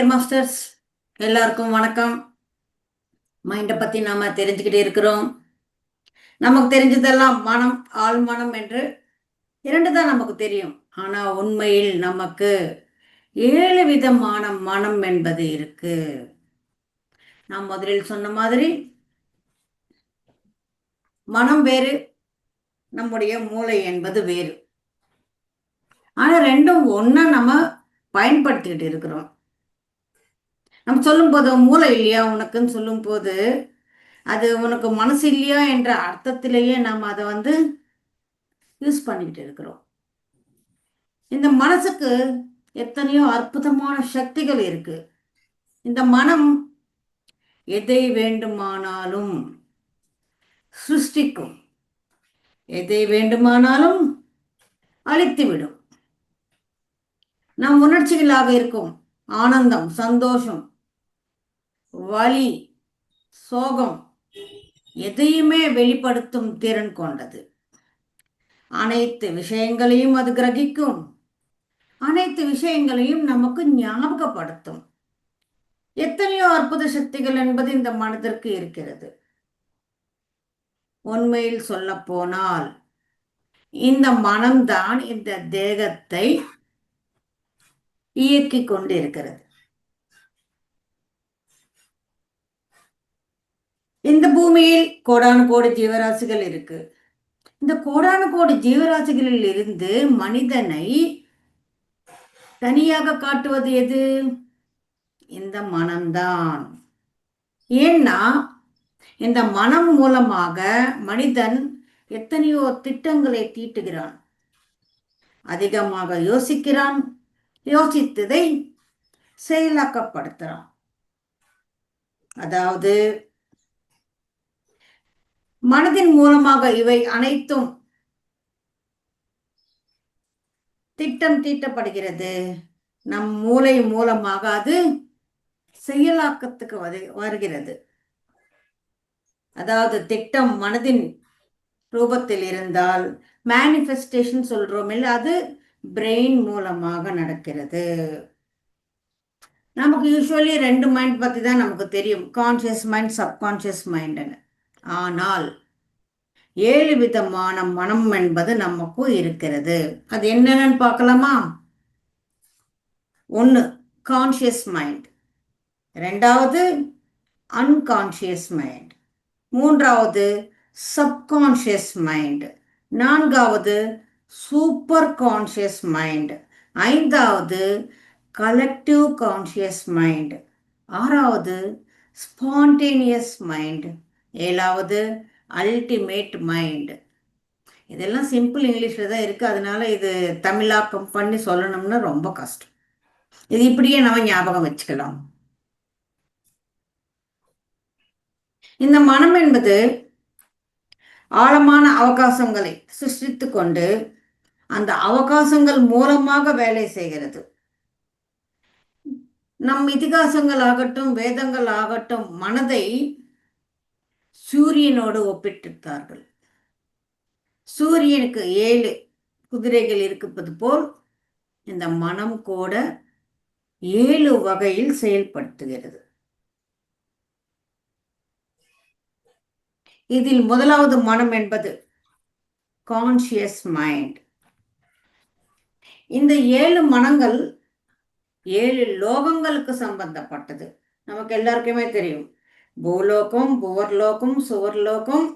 Dear masters, எல்லாருக்கும் வணக்கம். மைண்டை பற்றி நாம் தெரிஞ்சுக்கிட்டே இருக்கிறோம். நமக்கு தெரிஞ்சதெல்லாம் மனம், ஆள் மனம் என்று இரண்டு தான் நமக்கு தெரியும். ஆனால் உண்மையில் நமக்கு 7 விதமான மனம் என்பது இருக்கு. நான் முதலில் சொன்ன மாதிரி மனம் வேறு, நம்முடைய மூளை என்பது வேறு. ஆனால் ரெண்டும் ஒன்றா நம்ம பயன்படுத்திக்கிட்டு இருக்கிறோம். நம்ம சொல்லும்போது மூளை இல்லையா உனக்குன்னு சொல்லும்போது அது உனக்கு மனசு இல்லையா என்ற அர்த்தத்திலேயே நாம் அதை யூஸ் பண்ணிக்கிட்டு இருக்கிறோம். இந்த மனசுக்கு எத்தனையோ அற்புதமான சக்திகள் இருக்கு. இந்த மனம் எதை வேண்டுமானாலும் சிருஷ்டிக்கும், எதை வேண்டுமானாலும் அழித்துவிடும். நம் உணர்ச்சிகளாக இருக்கும் ஆனந்தம், சந்தோஷம், வலி, சோகம் எதையுமே வெளிப்படுத்தும் திறன் கொண்டது. அனைத்து விஷயங்களையும் அது கிரகிக்கும், அனைத்து விஷயங்களையும் நமக்கு ஞாபகப்படுத்தும். எத்தனையோ அற்புத சக்திகள் என்பது இந்த மனதிற்கு இருக்கிறது. உண்மையில் சொல்ல போனால் இந்த மனம்தான் இந்த தேகத்தை இயக்கிக் கொண்டு இருக்கிறது. இந்த பூமியில் கோடானு கோடி ஜீவராசிகள் இருக்கு. இந்த கோடானு கோடி ஜீவராசிகளில் இருந்து மனிதனை தனியாக காட்டுவது எது? இந்த மனம்தான். ஏன்னா இந்த மனம் மூலமாக மனிதன் எத்தனையோ திட்டங்களை தீட்டுகிறான், அதிகமாக யோசிக்கிறான், யோசித்ததை செயலாக்கப்படுத்துறான். அதாவது மனதின் மூலமாக இவை அனைத்தும் திட்டம் தீட்டப்படுகிறது. நம் மூளை மூலமாக அது செயலாக்கத்துக்கு வருகிறது. அதாவது திட்டம் மனதின் ரூபத்தில் இருந்தால் மேனிஃபெஸ்டேஷன் சொல்றோம் இல்லை, அது பிரெயின் மூலமாக நடக்கிறது. நமக்கு யூஸ்வலி 2 மைண்ட் பற்றி தான் நமக்கு தெரியும், கான்சியஸ் மைண்ட், சப்கான்சியஸ் மைண்டுன்னு. ஆனால் 7 விதமான மனம் என்பது நமக்கும் இருக்கிறது. அது என்னன்னு பார்க்கலாமா? 1 கான்சியஸ் மைண்ட், 2வது அன்கான்சியஸ் மைண்ட், 3வது சப்கான்ஷியஸ் மைண்ட், 4வது சூப்பர் கான்ஷியஸ் மைண்ட், 5வது கலெக்டிவ் கான்ஷியஸ் மைண்ட், 6வது ஸ்பான்டேனியஸ் மைண்ட், 7வது அல்டிமேட் மைண்ட். இதெல்லாம் சிம்பிள் இங்கிலீஷில் தான் இருக்குது, அதனால இது தமிழாக்கம் பண்ணி சொல்லணும்னா ரொம்ப கஷ்டம். இது இப்படியே நம்ம ஞாபகம் வச்சுக்கலாம். இந்த மனம் என்பது ஆழமான அவகாசங்களை சிருஷ்டித்து கொண்டு அந்த அவகாசங்கள் மூலமாக வேலை செய்கிறது. நம் இதிகாசங்கள் ஆகட்டும், வேதங்கள் ஆகட்டும், மனதை சூரியனோடு ஒப்பிட்டிருந்தார்கள். சூரியனுக்கு 7 குதிரைகள் இருப்பது போல் இந்த மனம் கூட 7 வகையில் செயல்படுத்துகிறது. இதில் முதலாவது மனம் என்பது கான்சியஸ் மைண்ட். இந்த 7 மனங்கள் 7 லோகங்களுக்கு சம்பந்தப்பட்டது. நமக்கு எல்லாருக்குமே தெரியும், பூலோகம், புவர்லோகம், சுவர்லோகம்,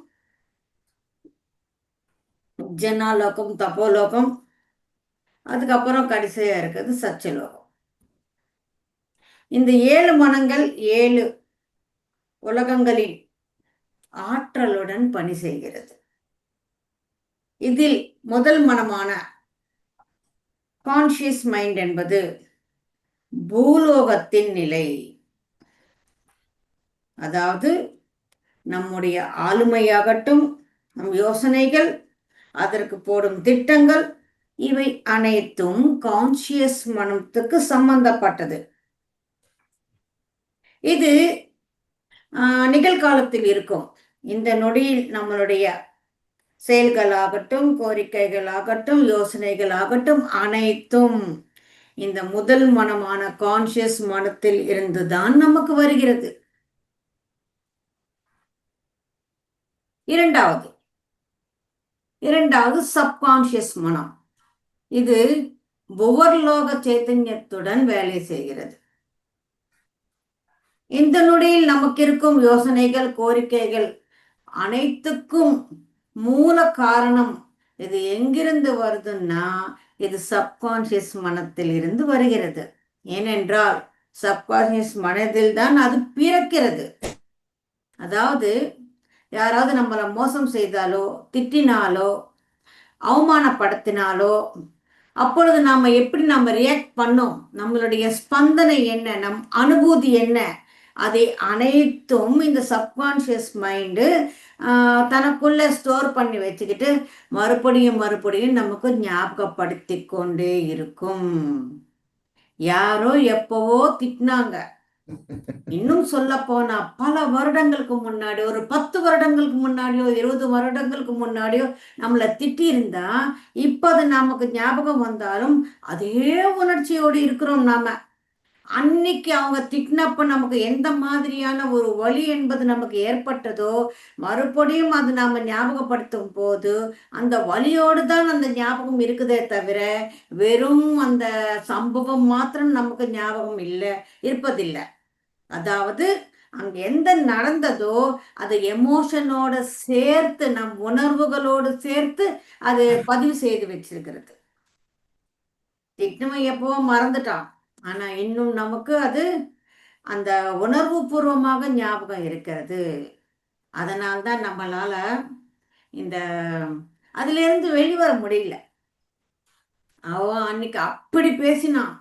ஜனாலோகம், தபோலோகம், அதுக்கப்புறம் கடைசியா இருக்கிறது சச்சலோகம். இந்த 7 மனங்கள் 7 உலகங்களின் ஆற்றலுடன் பணி செய்கிறது. இதில் முதல் மனமான கான்சியஸ் மைண்ட் என்பது பூலோகத்தின் நிலை. அதாவது நம்முடைய ஆளுமையாகட்டும், நம் யோசனைகள், அதற்கு போடும் திட்டங்கள், இவை அனைத்தும் கான்சியஸ் மனத்துக்கு சம்பந்தப்பட்டது. இது நிகழ்காலத்தில் இருக்கும். இந்த நொடியில் நம்மளுடைய செயல்களாகட்டும், கோரிக்கைகளாகட்டும், யோசனைகளாகட்டும் அனைத்தும் இந்த முதல் மனமான கான்சியஸ் மனத்தில் இருந்துதான் நமக்கு வருகிறது. இரண்டாவது சப்கான்சியஸ் மனம். இது புவர்லோக சைத்தன்யத்துடன் வேலை செய்கிறது. இந்த நொடியில் நமக்கு இருக்கும் யோசனைகள், கோரிக்கைகள் அனைத்துக்கும் மூல காரணம் இது எங்கிருந்து வருதுன்னா, இது சப்கான்சியஸ் மனத்தில் இருந்து வருகிறது. ஏனென்றால் சப்கான்சியஸ் மனதில் தான் அது பிறக்கிறது. அதாவது யாராவது நம்மளை மோசம் செய்தாலோ, திட்டினாலோ, அவமானப்படுத்தினாலோ, அப்பொழுது நாம எப்படி நம்ம ரியாக்ட் பண்ணோம், நம்மளுடைய ஸ்பந்தனை என்ன, நம் அனுபூதி என்ன, அதை அனைத்தும் இந்த சப்கான்ஷியஸ் மைண்டு தனக்குள்ள ஸ்டோர் பண்ணி வச்சுக்கிட்டு மறுபடியும் நமக்கு ஞாபகப்படுத்தி கொண்டே இருக்கும். யாரோ எப்பவோ திட்டினாங்க, இன்னும் சொல்ல போனா பல வருடங்களுக்கு முன்னாடி, ஒரு 10 வருடங்களுக்கு முன்னாடியோ 20 வருடங்களுக்கு முன்னாடியோ நம்மளை திட்டி இருந்தா இப்ப அது நமக்கு ஞாபகம் வந்தாலும் அதே உணர்ச்சியோடு இருக்கிறோம். நாம அன்னைக்கு அவங்க திட்டினப்ப நமக்கு எந்த மாதிரியான ஒரு வலி என்பது நமக்கு ஏற்பட்டதோ மறுபடியும் அது நாம ஞாபகப்படுத்தும் போது அந்த வலியோடு தான் அந்த ஞாபகம் இருக்குதே தவிர வெறும் அந்த சம்பவம் மாத்திரம் நமக்கு ஞாபகம் இல்லை, இருப்பதில்லை. அதாவது அங்க எந்த நடந்ததோ அது எமோஷனோட சேர்த்து, நம் உணர்வுகளோடு சேர்த்து அது பதிவு செய்து வச்சிருக்கிறது. திட்டமை எப்பவோ மறந்துட்டான், ஆனா இன்னும் நமக்கு அது அந்த உணர்வு பூர்வமாக ஞாபகம் இருக்கிறது. அதனால்தான் நம்மளால இந்த அதுல இருந்து வெளிவர முடியல. அவன் அன்னைக்கு அப்படி பேசினான்,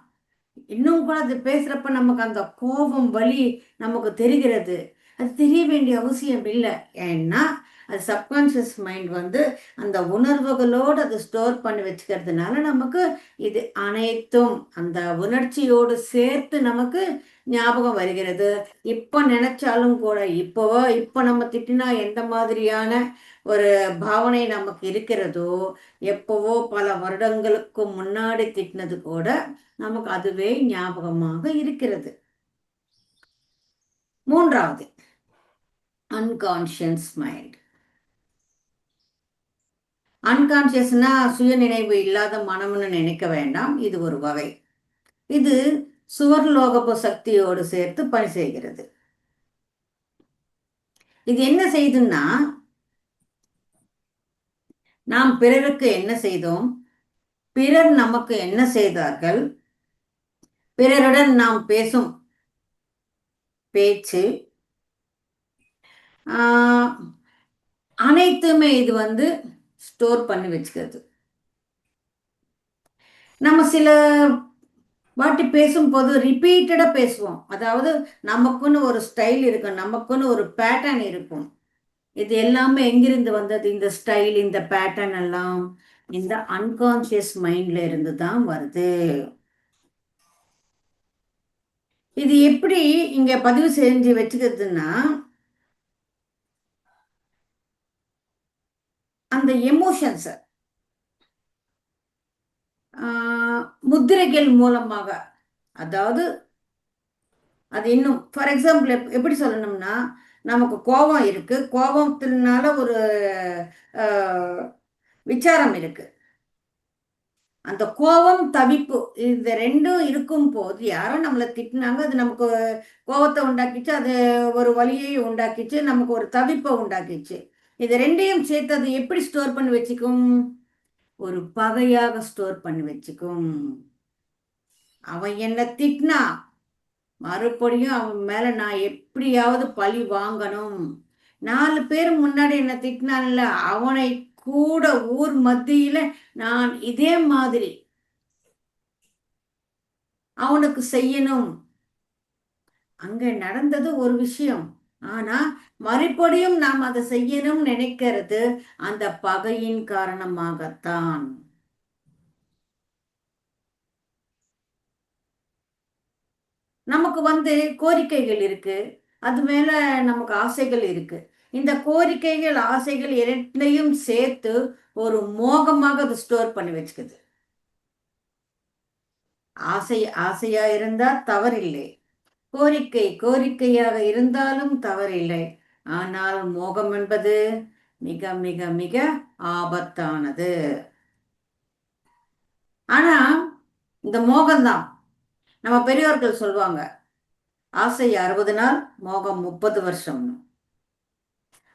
இன்னும் கூட அது பேசுறப்ப நமக்கு அந்த கோபம், வலி நமக்கு தெரிகிறது. அது தெரிய வேண்டிய அவசியம் இல்லை. ஏன்னா அது சப்கான்ஷியஸ் மைண்ட் அந்த உணர்வுகளோடு அதை ஸ்டோர் பண்ணி வச்சுக்கிறதுனால நமக்கு இது அனைத்தும் அந்த உணர்ச்சியோடு சேர்த்து நமக்கு ஞாபகம் வருகிறது. இப்போ நினைச்சாலும் கூட இப்போ நம்ம திட்டினா எந்த மாதிரியான ஒரு பாவனை நமக்கு இருக்கிறதோ, எப்பவோ பல வருடங்களுக்கு முன்னாடி திட்டினது கூட நமக்கு அதுவே ஞாபகமாக இருக்கிறது. மூன்றாவது அன்கான்ஷியஸ் மைண்ட். அன்கான்ஷியஸ்னா சுய நினைவு இல்லாத மனம்னு நினைக்க வேண்டாம், இது ஒரு வகை. இது சுவர்லோகப்பு சக்தியோடு சேர்த்து பணி செய்கிறது. இது என்ன செய்துன்னா, நாம் பிறருக்கு என்ன செய்தோம், பிறர் நமக்கு என்ன செய்தார்கள், பிறருடன் நாம் பேசும் பேச்சு அனைத்துமே இது ஸ்டோர் பண்ணி வச்சுக்கிறது. நம்ம சில வாட்டி பேசும்போது ரிப்பீட்டடா பேசுவோம். அதாவது நமக்குன்னு ஒரு ஸ்டைல் இருக்கும், நமக்குன்னு ஒரு பேட்டர்ன் இருக்கும். இது எல்லாமே எங்கிருந்து வந்தது? இந்த ஸ்டைல், இந்த பேட்டர்ன் எல்லாம் இந்த அன்கான்சியஸ் மைண்ட்ல இருந்து தான் வருது. இது எப்படி இங்க பதிவு செஞ்சு வச்சுக்கிறதுன்னா, அந்த எமோஷன்ஸ் முத்திரைகள் மூலமாக, அதாவது அது இன்னும் ஃபார் எக்ஸாம்பிள் எப்படி சொல்லணும்னா, நமக்கு கோபம் இருக்கு, கோபத்தினால ஒரு விசாரம் இருக்கு. அந்த கோபம், தவிப்பு, இந்த ரெண்டும் இருக்கும் போது யாரோ நம்மளை திட்டினாங்க, அது நமக்கு கோபத்தை உண்டாக்கிச்சு, அது ஒரு வலியை உண்டாக்கிச்சு, நமக்கு ஒரு தவிப்பை உண்டாக்கிச்சு. இது ரெண்டையும் சேர்த்து அது எப்படி ஸ்டோர் பண்ணி வச்சுக்கும்? ஒரு பகையாக ஸ்டோர் பண்ணி வச்சுக்கும். அவன் என்ன திட்டினா மறுபடியும் அவன் மேல நான் எப்படியாவது பழி வாங்கணும். 4 பேர் முன்னாடி என்ன திட்டினான்ல, அவனை கூட ஊர் மத்தியில நான் இதே மாதிரி அவனுக்கு செய்யணும். அங்க நடந்தது ஒரு விஷயம், ஆனா மறுபடியும் நாம் அதை செய்யணும் நினைக்கிறது அந்த பகையின் காரணமாகத்தான். நமக்கு கோரிக்கைகள் இருக்கு, அது மேல நமக்கு ஆசைகள் இருக்கு. இந்த கோரிக்கைகள், ஆசைகள் இரண்டையும் சேர்த்து ஒரு மோகமாக அது ஸ்டோர் பண்ணி வச்சுக்குது. ஆசை ஆசையா இருந்தா தவறில்லை, கோரிக்கை கோரிக்கையாக இருந்தாலும் தவறில்லை. ஆனால் மோகம் என்பது மிக மிக மிக ஆபத்தானது. ஆனா இந்த மோகம்தான், நம்ம பெரியோர்கள் சொல்லுவாங்க, ஆசை 60 நாள், மோகம் 30 வருஷம்.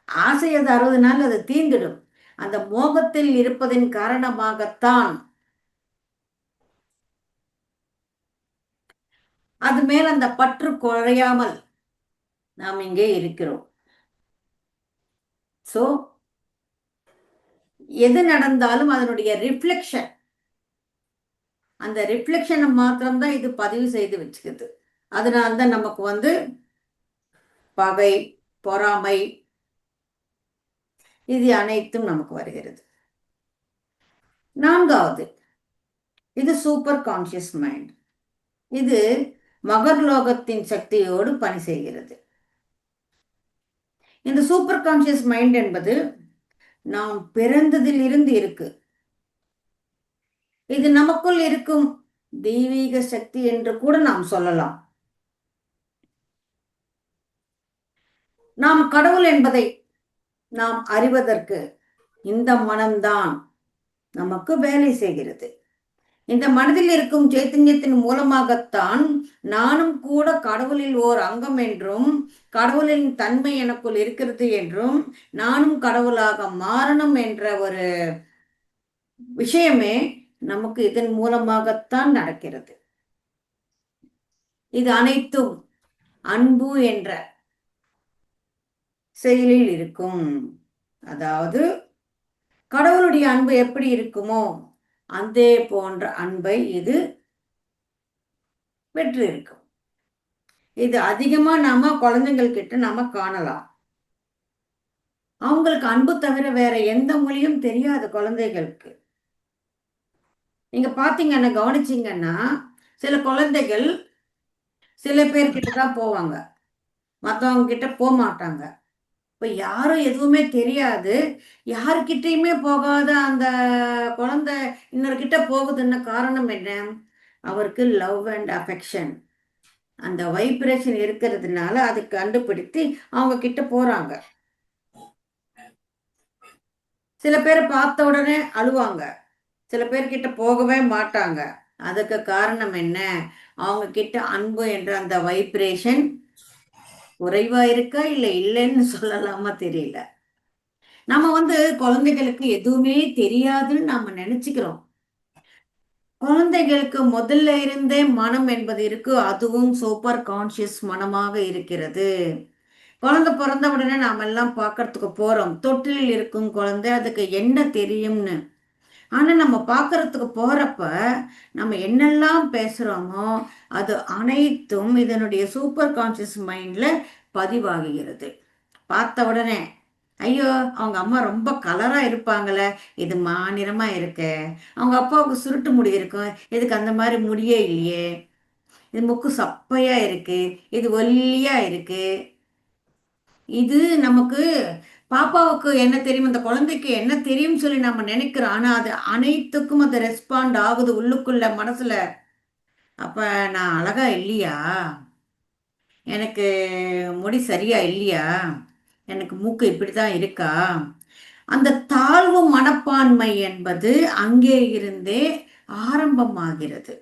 ஆசை அது 60 நாள், அது தீர்ந்துடும். அந்த மோகத்தில் இருப்பதின் காரணமாகத்தான் அது மேல் அந்த பற்று குறையாமல் நாம் இங்கே இருக்கிறோம். சோ எது நடந்தாலும் அதனுடைய ரிஃப்ளெக்ஷன், அந்த ரிஃப்ளெக்ஷனை மாத்திரம்தான் இது பதிவு செய்து வச்சுக்குது. அதனால்தான் நமக்கு பகை, பொறாமை, இது அனைத்தும் நமக்கு வருகிறது. நான்காவது, இது சூப்பர் கான்சியஸ் மைண்ட். இது மகர்லோகத்தின் சக்தியோடு பணி செய்கிறது. இந்த சூப்பர் கான்சியஸ் மைண்ட் என்பது நாம் பிறந்ததில் இருந்து இருக்கு. இது நமக்குள் இருக்கும் தெய்வீக சக்தி என்று கூட நாம் சொல்லலாம். நாம் கடவுள் என்பதை நாம் அறிவதற்கு இந்த மனம்தான் நமக்கு வேலை செய்கிறது. இந்த மனதில் இருக்கும் சைத்தன்யத்தின் மூலமாகத்தான் நானும் கூட கடவுளில் ஓர் அங்கம் என்றும், கடவுளின் தன்மை எனக்குள் இருக்கிறது என்றும், நானும் கடவுளாக மாறணும் என்ற ஒரு விஷயமே நமக்கு இதன் மூலமாகத்தான் நடக்கிறது. இது அனைத்தும் அன்பு என்ற செயலில் இருக்கும். அதாவது கடவுளுடைய அன்பு எப்படி இருக்குமோ அதே போன்ற அன்பை இது பெற்று இருக்கும். இது அதிகமா நாம குழந்தைகள் கிட்ட நாம காணலாம். அவங்களுக்கு அன்பு தவிர வேற எந்த மொழியும் தெரியாது குழந்தைகளுக்கு. நீங்க பாத்தீங்கன்னா, கவனிச்சீங்கன்னா, சில குழந்தைகள் சில பேர்கிட்ட தான் போவாங்க, மற்றவங்க கிட்ட போக மாட்டாங்க. இப்ப யாரும் எதுவுமே தெரியாது, யாருக்கிட்டையுமே போகாத அந்த குழந்தை இன்னொரு கிட்ட போகுதுன்னு காரணம் என்ன? அவருக்கு லவ் அண்ட் அஃபெக்ஷன், அந்த வைப்ரேஷன் இருக்கிறதுனால அதை கண்டுபிடித்து அவங்க கிட்ட போறாங்க. சில பேரை பார்த்த உடனே அழுவாங்க, சில பேர்கிட்ட போகவே மாட்டாங்க. அதுக்கு காரணம் என்ன? அவங்க கிட்ட அன்பு என்ற அந்த வைப்ரேஷன் குறைவா இருக்கா, இல்ல இல்லைன்னு சொல்லலாமா தெரியல. நம்ம குழந்தைகளுக்கு எதுவுமே தெரியாதுன்னு நாம நினைச்சுக்கிறோம். குழந்தைகளுக்கு முதல்ல இருந்தே மனம் என்பது இருக்கு, அதுவும் சூப்பர் கான்சியஸ் மனமாக இருக்கிறது. குழந்தை பிறந்த உடனே நாம எல்லாம் பார்க்கறதுக்கு போறோம், தொட்டிலில் இருக்கும் குழந்தை, அதுக்கு என்ன தெரியும்னு. ஆனா நம்ம பார்க்கறதுக்கு போறப்ப நம்ம என்னெல்லாம் பேசுறோமோ அது அனைத்தும் இதனுடைய சூப்பர் கான்சியஸ் மைண்ட்ல பதிவாகுகிறது. பார்த்த உடனே, ஐயோ அவங்க அம்மா ரொம்ப கலரா இருப்பாங்களே, இது மாநிறமா இருக்கு. அவங்க அப்பாவுக்கு சுருட்டு முடி இருக்கும், இதுக்கு அந்த மாதிரி முடியே இல்லையே. இது முக்கு சப்பையா இருக்கு, இது ஒல்லியா இருக்கு. இது நமக்கு, பாப்பாவுக்கு என்ன தெரியும், இந்த குழந்தைக்கு என்ன தெரியும் சொல்லி நம்ம நினைக்கிறோம். ஆனா அது அனைத்துக்கும் அது ரெஸ்பாண்ட் ஆகுது உள்ளுக்குள்ள மனசுல. அப்ப நான் அழகா இல்லையா, எனக்கு முடி சரியா இல்லையா, எனக்கு மூக்கு இப்படித்தான் இருக்கா, அந்த தாழ்வு மனப்பான்மை என்பது அங்கே இருந்தே ஆரம்பமாகிறது.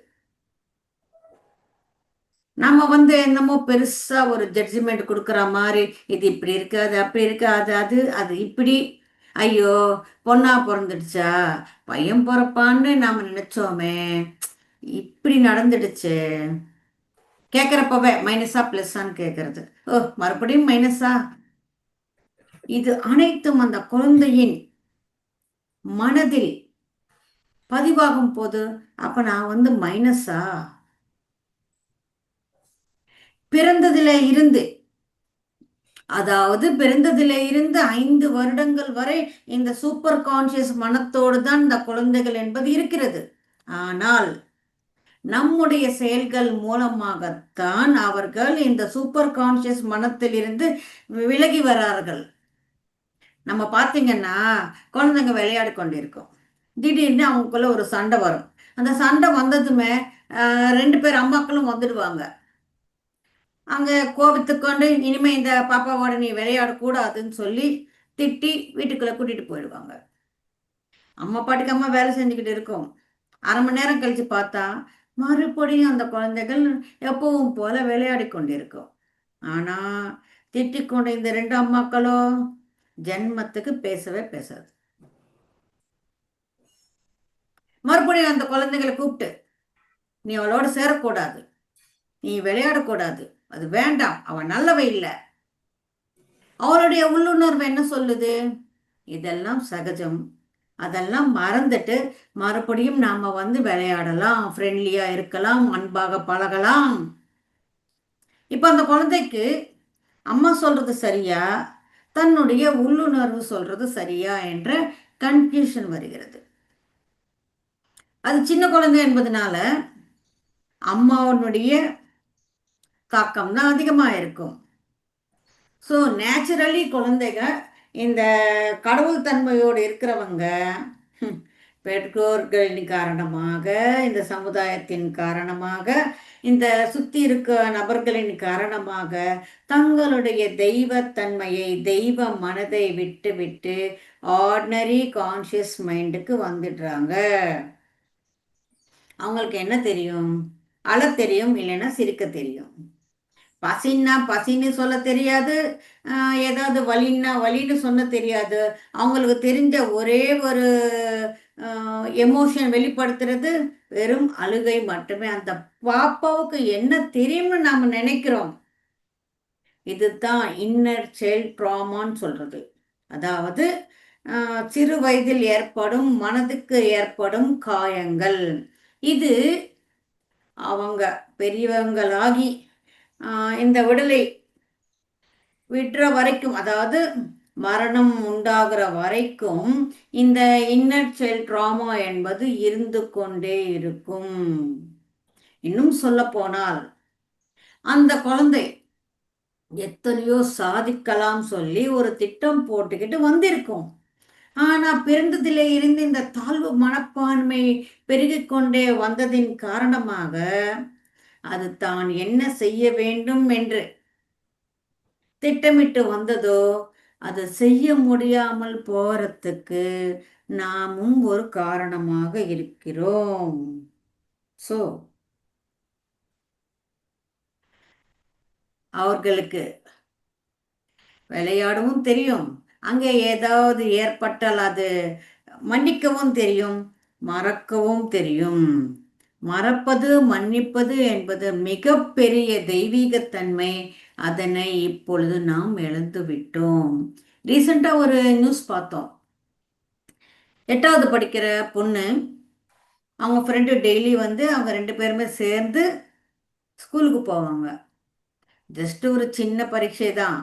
நம்ம என்னமோ பெருசா ஒரு ஜட்ஜ்மெண்ட் கொடுக்குற மாதிரி, இது இப்படி இருக்கு, அது அப்படி இருக்கு, அது அது அது இப்படி, ஐயோ பொண்ணா பிறந்துடுச்சா, பையன் பிறப்பான்னு நாம நினைச்சோமே, இப்படி நடந்துடுச்சு. கேட்குறப்பவே மைனஸா பிளஸ்ஸான்னு கேட்கறது, ஓ மறுபடியும் மைனஸா. இது அனைத்தும் அந்த குழந்தையின் மனதில் பதிவாகும் போது, அப்ப நான் மைனஸா, பிறந்ததுல இருந்து, அதாவது பிறந்ததில இருந்து 5 வருடங்கள் வரை இந்த சூப்பர் கான்சியஸ் மனத்தோடு தான் இந்த குழந்தைகள் என்பது இருக்கிறது. ஆனால் நம்முடைய செயல்கள் மூலமாகத்தான் அவர்கள் இந்த சூப்பர் கான்சியஸ் மனத்தில் இருந்து விலகி வரார்கள். நம்ம பார்த்தீங்கன்னா, குழந்தைங்க விளையாடி கொண்டிருக்கும், திடீர்னு அவங்களுக்குள்ள ஒரு சண்டை வரும். அந்த சண்டை வந்ததுமே ரெண்டு பேர் அம்மாக்களும் வந்துடுவாங்க. அங்கே கோபத்துக்கொண்டு இனிமே இந்த பாப்பாவோட நீ விளையாடக்கூடாதுன்னு சொல்லி திட்டி வீட்டுக்குள்ளே கூட்டிகிட்டு போயிடுவாங்க. அம்மா பாட்டுக்கு அம்மா வேலை செஞ்சுக்கிட்டு இருக்கோம். அரை மணி நேரம் கழிச்சு பார்த்தா மறுபடியும் அந்த குழந்தைகள் எப்பவும் போல விளையாடி கொண்டிருக்கும். ஆனா திட்டிக் கொண்ட இந்த ரெண்டு அம்மாக்களோ ஜென்மத்துக்கு பேசவே பேசாது. மறுபடியும் அந்த குழந்தைகளை கூப்பிட்டு நீ அவளோட சேரக்கூடாது, நீ விளையாடக்கூடாது, அது வேண்டாம், அவன் நல்லவ இல்லை. அவளுடைய உள்ளுணர்வு என்ன சொல்லுது? இதெல்லாம் சகஜம், அதெல்லாம் மறந்துட்டு மறுபடியும் நாம வந்து விளையாடலாம், ஃப்ரெண்ட்லியா இருக்கலாம், அன்பாக பழகலாம். இப்ப அந்த குழந்தைக்கு அம்மா சொல்றது சரியா, தன்னுடைய உள்ளுணர்வு சொல்றது சரியா என்ற கன்ஃபியூஷன் வருகிறது. அது சின்ன குழந்தை என்பதனால அம்மாவனுடைய தாக்கம் தான் அதிகமாக இருக்கும். ஸோ நேச்சுரலி குழந்தைங்க இந்த கடவுள் தன்மையோடு இருக்கிறவங்க பெற்றோர்களின் காரணமாக, இந்த சமுதாயத்தின் காரணமாக, இந்த சுற்றி இருக்க நபர்களின் காரணமாக தங்களுடைய தெய்வத்தன்மையை, தெய்வ மனதை விட்டு விட்டு ஆர்டினரி கான்ஷியஸ் மைண்டுக்கு வந்துடுறாங்க. அவங்களுக்கு என்ன தெரியும்? அழ தெரியும், இல்லைன்னா சிரிக்க தெரியும். பசின்னா பசின்னு சொல்ல தெரியாது, ஏதாவது வலின்னா வலின்னு சொன்ன தெரியாது. அவங்களுக்கு தெரிஞ்ச ஒரே ஒரு எமோஷன் வெளிப்படுத்துறது வெறும் அழுகை மட்டுமே. அந்த பாப்பாவுக்கு என்ன தெரியும்னு நாம் நினைக்கிறோம். இதுதான் இன்னர் சைல்ட் ட்ராமான்னு சொல்றது. அதாவது சிறு வயதில் ஏற்படும் மனதுக்கு ஏற்படும் காயங்கள். இது அவங்க பெரியவங்களாகி இந்த விடலை விடுற வரைக்கும், அதாவது மரணம் உண்டாகிற வரைக்கும் இந்த இன்னர் சைல்ட் ட்ராமா என்பது இருந்து கொண்டே இருக்கும். இன்னும் சொல்ல போனால் அந்த குழந்தை எத்தனையோ சாதிக்கலாம் சொல்லி ஒரு திட்டம் போட்டுக்கிட்டு வந்திருக்கும். ஆனா பிறந்ததிலே இருந்து இந்த தாழ்வு மனப்பான்மை பெருகிக்கொண்டே வந்ததின் காரணமாக அது தான் என்ன செய்ய வேண்டும் என்று திட்டமிட்டு வந்ததோ அதை செய்ய முடியாமல் போறதுக்கு நாமும் ஒரு காரணமாக இருக்கிறோம். ஸோ அவர்களுக்கு விளையாடவும் தெரியும், அங்கே ஏதாவது ஏற்பட்டால் அது மன்னிக்கவும் தெரியும், மறக்கவும் தெரியும். மறப்பது மன்னிப்பது என்பது மிகப்பெரிய தெய்வீகத்தன்மை. அதனை இப்பொழுது நாம் இழந்து விட்டோம். ரீசெண்டாக ஒரு நியூஸ் பார்த்தோம். 8வது படிக்கிற பொண்ணு, அவங்க ஃப்ரெண்டு டெய்லி வந்து அவங்க ரெண்டு பேருமே சேர்ந்து ஸ்கூலுக்கு போவாங்க. ஜஸ்ட் ஒரு சின்ன பரீட்சை தான்,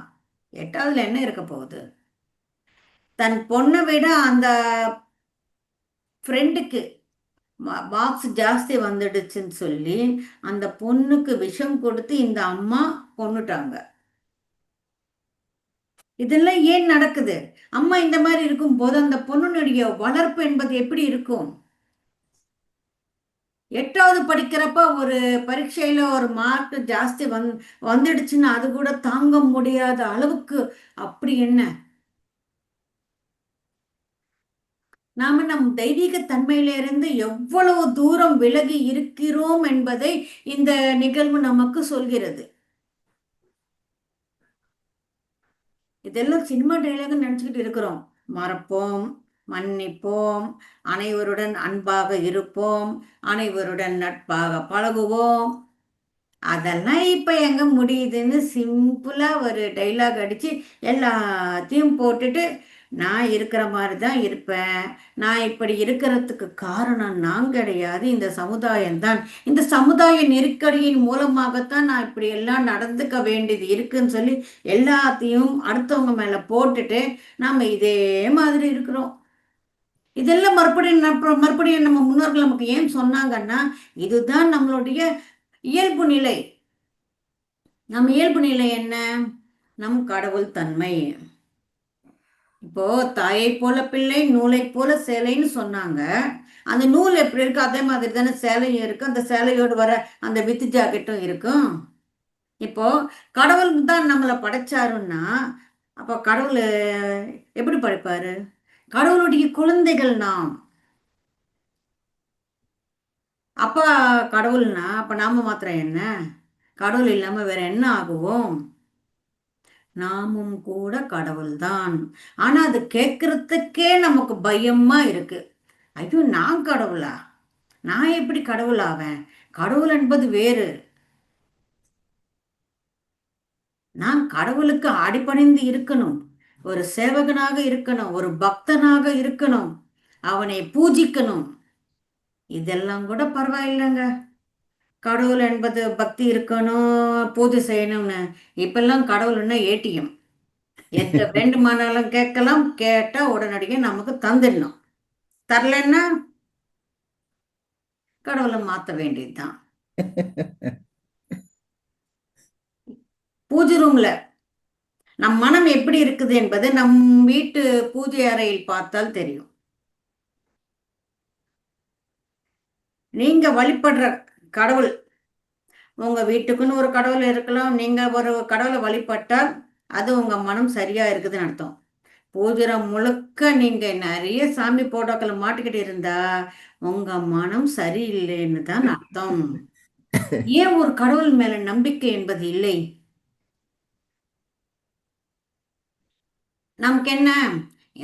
8வதுல என்ன இருக்க போகுது? தன் பொண்ணை விட அந்த ஃப்ரெண்டுக்கு மார்க்ஸ் ஜாஸ்தி வந்துடுச்சுன்னு சொல்லி அந்த பொண்ணுக்கு விஷம் கொடுத்து இந்த அம்மா கொன்னுட்டாங்க. இதெல்லாம் ஏன் நடக்குது? அம்மா இந்த மாதிரி இருக்கும் போது அந்த பொண்ணுடைய வளர்ப்பு என்பது எப்படி இருக்கும்? 8வது படிக்கிறப்ப ஒரு பரீட்சையில ஒரு மார்க் ஜாஸ்தி வந்துடுச்சுன்னா அது கூட தாங்க முடியாத அளவுக்கு அப்படி என்ன? நாம நம் தெய்வீக தன்மையிலிருந்து எவ்வளவு தூரம் விலகி இருக்கிறோம் என்பதை இந்த நிகழ்வு நமக்கு சொல்கிறது. இதெல்லாம் சினிமா டைலாக் நினைச்சுக்கிட்டு இருக்கிறோம். மறப்போம், மன்னிப்போம், அனைவருடன் அன்பாக இருப்போம், அனைவருடன் நட்பாக பழகுவோம். அதெல்லாம் இப்ப எங்க முடியுதுன்னு சிம்பிளா ஒரு டைலாக் அடிச்சு எல்லாத்தையும் போட்டுட்டு நான் இருக்கிற மாதிரி தான் இருப்பேன், நான் இப்படி இருக்கிறதுக்கு காரணம் நான் கிடையாது, இந்த சமுதாயம் தான், இந்த சமுதாய நெருக்கடியின் மூலமாகத்தான் நான் இப்படி எல்லாம் நடந்துக்க வேண்டியது இருக்குன்னு சொல்லி எல்லாத்தையும் அடுத்தவங்க மேல போட்டுட்டு நாம இதே மாதிரி இருக்கிறோம். இதெல்லாம் மறுபடியும் நம்ம முன்னோர்கள் நமக்கு ஏன் சொன்னாங்கன்னா இதுதான் நம்மளுடைய இயல்பு நிலை. நம் இயல்பு நிலை என்ன? நம் கடவுள் தன்மை. இப்போ தாயை போல பிள்ளை நூலை போல சேலைன்னு சொன்னாங்க. அந்த நூல் எப்படி இருக்கு அதே மாதிரி தானே சேலையும் இருக்கு. அந்த சேலையோடு வர அந்த வித்து ஜாக்கெட்டும் இருக்கும். இப்போ கடவுள் தான் நம்மளை படைச்சாருன்னா அப்போ கடவுள் எப்படி படைப்பாரு? கடவுளுடைய குழந்தைகள் நாம். அப்பா கடவுள்னா அப்ப நாம மாத்திரம் என்ன? கடவுள் இல்லாம வேற என்ன ஆகுவோம்? நாமும் கூட கடவுள்தான். ஆனா அது கேட்கறதுக்கே நமக்கு பயமா இருக்கு. ஐயோ, நான் கடவுளா? நான் எப்படி கடவுள் ஆவேன்? கடவுள் என்பது வேறு. நான் கடவுளுக்கு அடிபணிந்து இருக்கணும். ஒரு சேவகனாக இருக்கணும். ஒரு பக்தனாக இருக்கணும். அவனை பூஜிக்கணும். இதெல்லாம் கூட பரவாயில்லைங்க. கடவுள் என்பது பக்தி இருக்கணும், பூஜை செய்யணும்னு. இப்பெல்லாம் கடவுள்னா ஏடிஎம். எந்த வேண்டுமானாலும் கேட்கலாம். கேட்டா உடனடியே நமக்கு தந்துடணும். தரலன்னா கடவுளை மாற்ற வேண்டியதுதான். பூஜை ரூம்ல நம் மனம் எப்படி இருக்குது என்பது நம் வீட்டு பூஜை அறையில் பார்த்தால் தெரியும். நீங்க வழிபடுற கடவுள், உங்க வீட்டுக்குன்னு ஒரு கடவுள் இருக்கலாம். நீங்க ஒரு கடவுளை வழிபட்டால் அது உங்க மனம் சரியா இருக்குதுன்னு அர்த்தம். பூஜை முழுக்க நீங்க நிறைய சாமி போட்டோக்களை மாட்டிக்கிட்டு இருந்தா உங்க மனம் சரியில்லைன்னு தான் அர்த்தம். ஏன் ஒரு கடவுள் மேல நம்பிக்கை என்பது இல்லை? நமக்கு என்ன,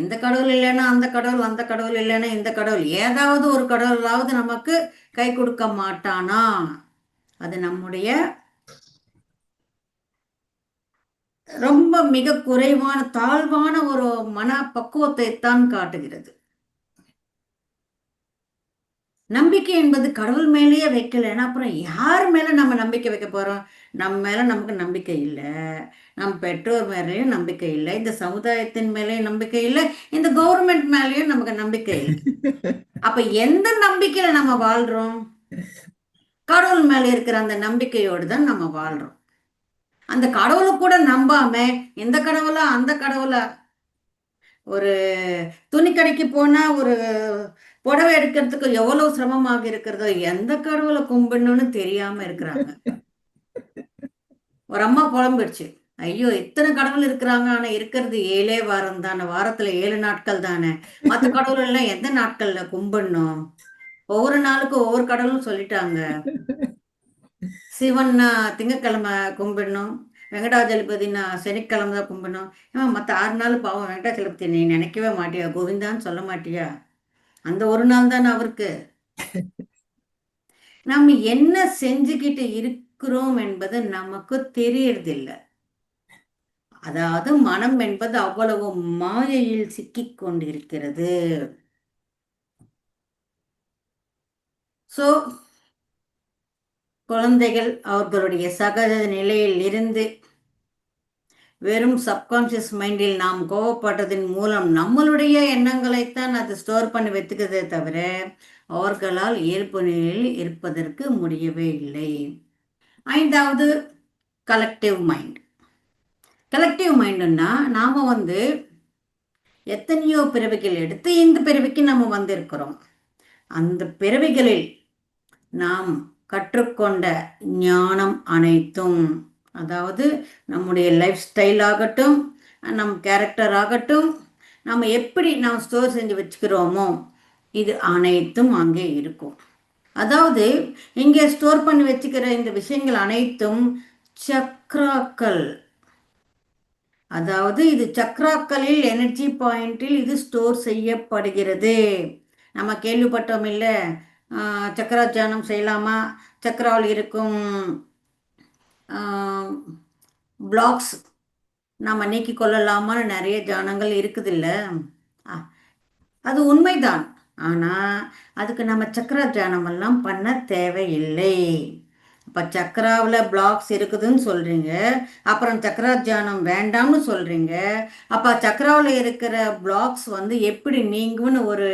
இந்த கடவுள் இல்லைன்னா அந்த கடவுள், அந்த கடவுள் இல்லைன்னா இந்த கடவுள், ஏதாவது ஒரு கடவுளாவது நமக்கு கை கொடுக்க மாட்டானா? அது நம்முடைய ரொம்ப மிக குறைவான தாழ்வான ஒரு மன பக்குவத்தை தான் காட்டுகிறது. நம்பிக்கை என்பது கடவுள் மேலேயே வைக்கலைன்னா அப்புறம் யார் மேல நம்ம நம்பிக்கை வைக்க போறோம்? நம்ம மேல நமக்கு நம்பிக்கை இல்லை. நம் பெற்றோர் மேலேயும் நம்பிக்கை இல்லை. இந்த சமுதாயத்தின் மேலேயும் நம்பிக்கை இல்லை. இந்த கவர்மெண்ட் மேலேயும் நமக்கு நம்பிக்கை இல்லை. அப்ப எந்த நம்பிக்கையில நம்ம வாழ்றோம்? கடவுள் மேல இருக்கிற அந்த நம்பிக்கையோடு தான் நம்ம வாழ்றோம். அந்த கடவுளை கூட நம்பாம இந்த கடவுளா அந்த கடவுளா, ஒரு துணி கடைக்கு போனா ஒரு புடவை எடுக்கிறதுக்கு எவ்வளவு சிரமமாக இருக்கிறதோ எந்த கடவுளை கும்பிடணும்னு தெரியாம இருக்கிறாங்க. ஒரு அம்மா புலம்பிடுச்சு, ஐயோ இத்தனை கடவுள் இருக்கிறாங்க, ஆனா இருக்கிறது 7 வாரம் தானே, வாரத்துல 7 நாட்கள் தானே, மற்ற கடவுள் எல்லாம் எந்த நாட்கள்ல கும்பிடணும்? ஒவ்வொரு நாளுக்கும் ஒவ்வொரு கடவுளும் சொல்லிட்டாங்க. சிவன்னா திங்கக்கிழமை கும்பிடணும், வெங்கடாஜலபதினா சனிக்கிழமை தான் கும்பிடணும். ஏன் மற்ற 6 நாள் பாவம் வெங்கடாஜலபதி நீ நினைக்கவே மாட்டியா? கோவிந்தான்னு சொல்ல மாட்டியா? அந்த ஒரு நாள் தானே அவருக்கு. நம்ம என்ன செஞ்சுக்கிட்டு இருக்கிறோம் என்பது நமக்கு தெரியறதில்லை. அதாவது மனம் என்பது அவ்வளவு மாயையில் சிக்கிக் கொண்டிருக்கிறது. சோ குழந்தைகள் அவர்களுடைய சகஜ நிலையில் இருந்து வெறும் சப்கான்சியஸ் மைண்டில் நாம் கோவப்பட்டதன் மூலம் நம்மளுடைய எண்ணங்களைத்தான் அது ஸ்டோர் பண்ணி வைத்துக்கிறதே தவிர அவர்களால் இயல்பு நிலையில் இருப்பதற்கு முடியவே இல்லை. 5வது கலெக்டிவ் மைண்ட். கலெக்டிவ் மைண்டுன்னா நாம எத்தனையோ பிறவிகள் எடுத்து இந்த பிறவிக்கு நம்ம வந்திருக்கிறோம். அந்த பிறவிகளில் நாம் கற்றுக்கொண்ட ஞானம் அனைத்தும், அதாவது நம்முடைய லைஃப் ஸ்டைல் ஆகட்டும், நம் கேரக்டர் ஆகட்டும், நம்ம எப்படி நாம் ஸ்டோர் செஞ்சு வச்சுக்கிறோமோ இது அனைத்தும் அங்கே இருக்கும். அதாவது இங்கே ஸ்டோர் பண்ணி வச்சுக்கிற இந்த விஷயங்கள் அனைத்தும் சக்ராக்கள். அதாவது இது சக்ராக்களில் எனர்ஜி பாயிண்டில் இது ஸ்டோர் செய்யப்படுகிறது. நம்ம கேள்விப்பட்டோம் இல்லை, சக்கரா தியானம் செய்யலாமா, சக்கராவில் இருக்கும் பிளாக்ஸ் நம்ம நீக்கி கொள்ளலாமான்னு நிறைய தியானங்கள் இருக்குதில்ல. அது உண்மைதான். ஆனால் அதுக்கு நம்ம சக்கரா தியானம் எல்லாம் பண்ண தேவையில்லை. இப்போ சக்கராவில் பிளாக்ஸ் இருக்குதுன்னு சொல்கிறீங்க, அப்புறம் சக்கரா தியானம் வேண்டாம்னு சொல்கிறீங்க. அப்போ சக்கராவில் இருக்கிற பிளாக்ஸ் எப்படி நீங்கும்னு ஒரு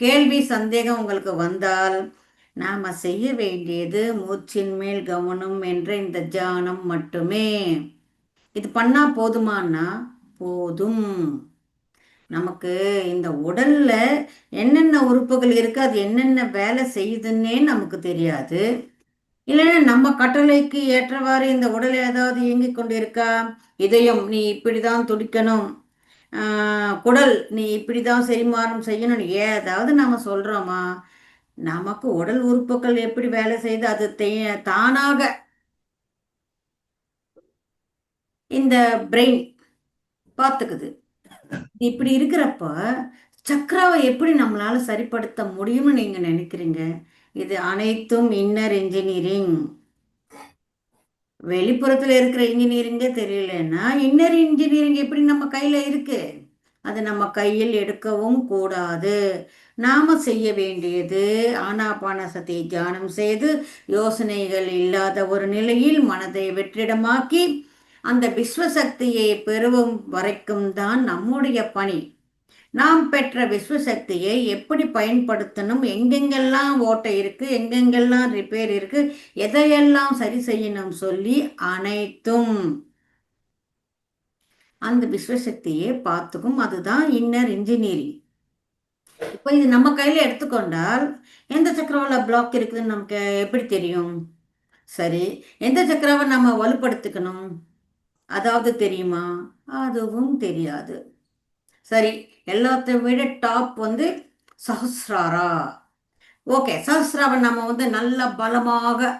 கேள்வி சந்தேகம் உங்களுக்கு வந்தால் நாம் செய்ய வேண்டியது மூச்சின் மேல் கவனம் என்ற இந்த தியானம் மட்டுமே. இது பண்ணால் போதுமானா போதும். நமக்கு இந்த உடல்ல என்னென்ன உறுப்புகள் இருக்கு, அது என்னென்ன வேலை செய்யுதுன்னே நமக்கு தெரியாது. இல்லைன்னா நம்ம கட்டளைக்கு ஏற்றவாறு இந்த உடல் ஏதாவது இயங்கிக் கொண்டிருக்கா? இதயம் நீ இப்படிதான் துடிக்கணும், குடல் நீ இப்படிதான் செரிமானம் செய்யணும், ஏதாவது நாம சொல்றோமா? நமக்கு உடல் உறுப்புகள் எப்படி வேலை செய்யுது, அது தானாக இந்த பிரெயின் பார்த்துக்குது. இப்படி இருக்கிறப்ப சக்ராவை எப்படி நம்மளால சரிப்படுத்த முடியும்னு நீங்க நினைக்கிறீங்க? இது அனைத்தும் இன்னர் இன்ஜினியரிங். வெளிப்புறத்துல இருக்கிற இன்ஜினியரிங்கே தெரியலன்னா இன்னர் இன்ஜினியரிங் எப்படி நம்ம கையில இருக்கு? அது நம்ம கையில் எடுக்கவும் கூடாது. நாம செய்ய வேண்டியது ஆனாபானசத்தை தியானம் செய்து யோசனைகள் இல்லாத ஒரு நிலையில் மனதை வெற்றிடமாக்கி அந்த விஸ்வசக்தியை பெறும் வரைக்கும் தான் நம்முடைய பணி. நாம் பெற்ற விஸ்வசக்தியை எப்படி பயன்படுத்தணும், எங்கெங்கெல்லாம் ஓட்டை இருக்கு, எங்கெங்கெல்லாம் ரிப்பேர் இருக்கு, எதையெல்லாம் சரி செய்யணும் சொல்லி அனைத்தும் அந்த விஸ்வசக்தியை பார்த்துக்கும். அதுதான் இன்னர் இன்ஜினியரிங். இப்போ இது நம்ம கையில எடுத்துக்கொண்டால் எந்த சக்கரவால பிளாக் இருக்குதுன்னு நமக்கு எப்படி தெரியும்? சரி, எந்த சக்கராவை நம்ம வலுப்படுத்திக்கணும், அதாவது தெரியுமா? அதுவும் தெரியாது. சரி, எல்லாத்தை விட டாப் வந்து சஹஸ்ராரா. ஓகே, சஹஸ்ராவை நம்ம வந்து நல்ல பலமாக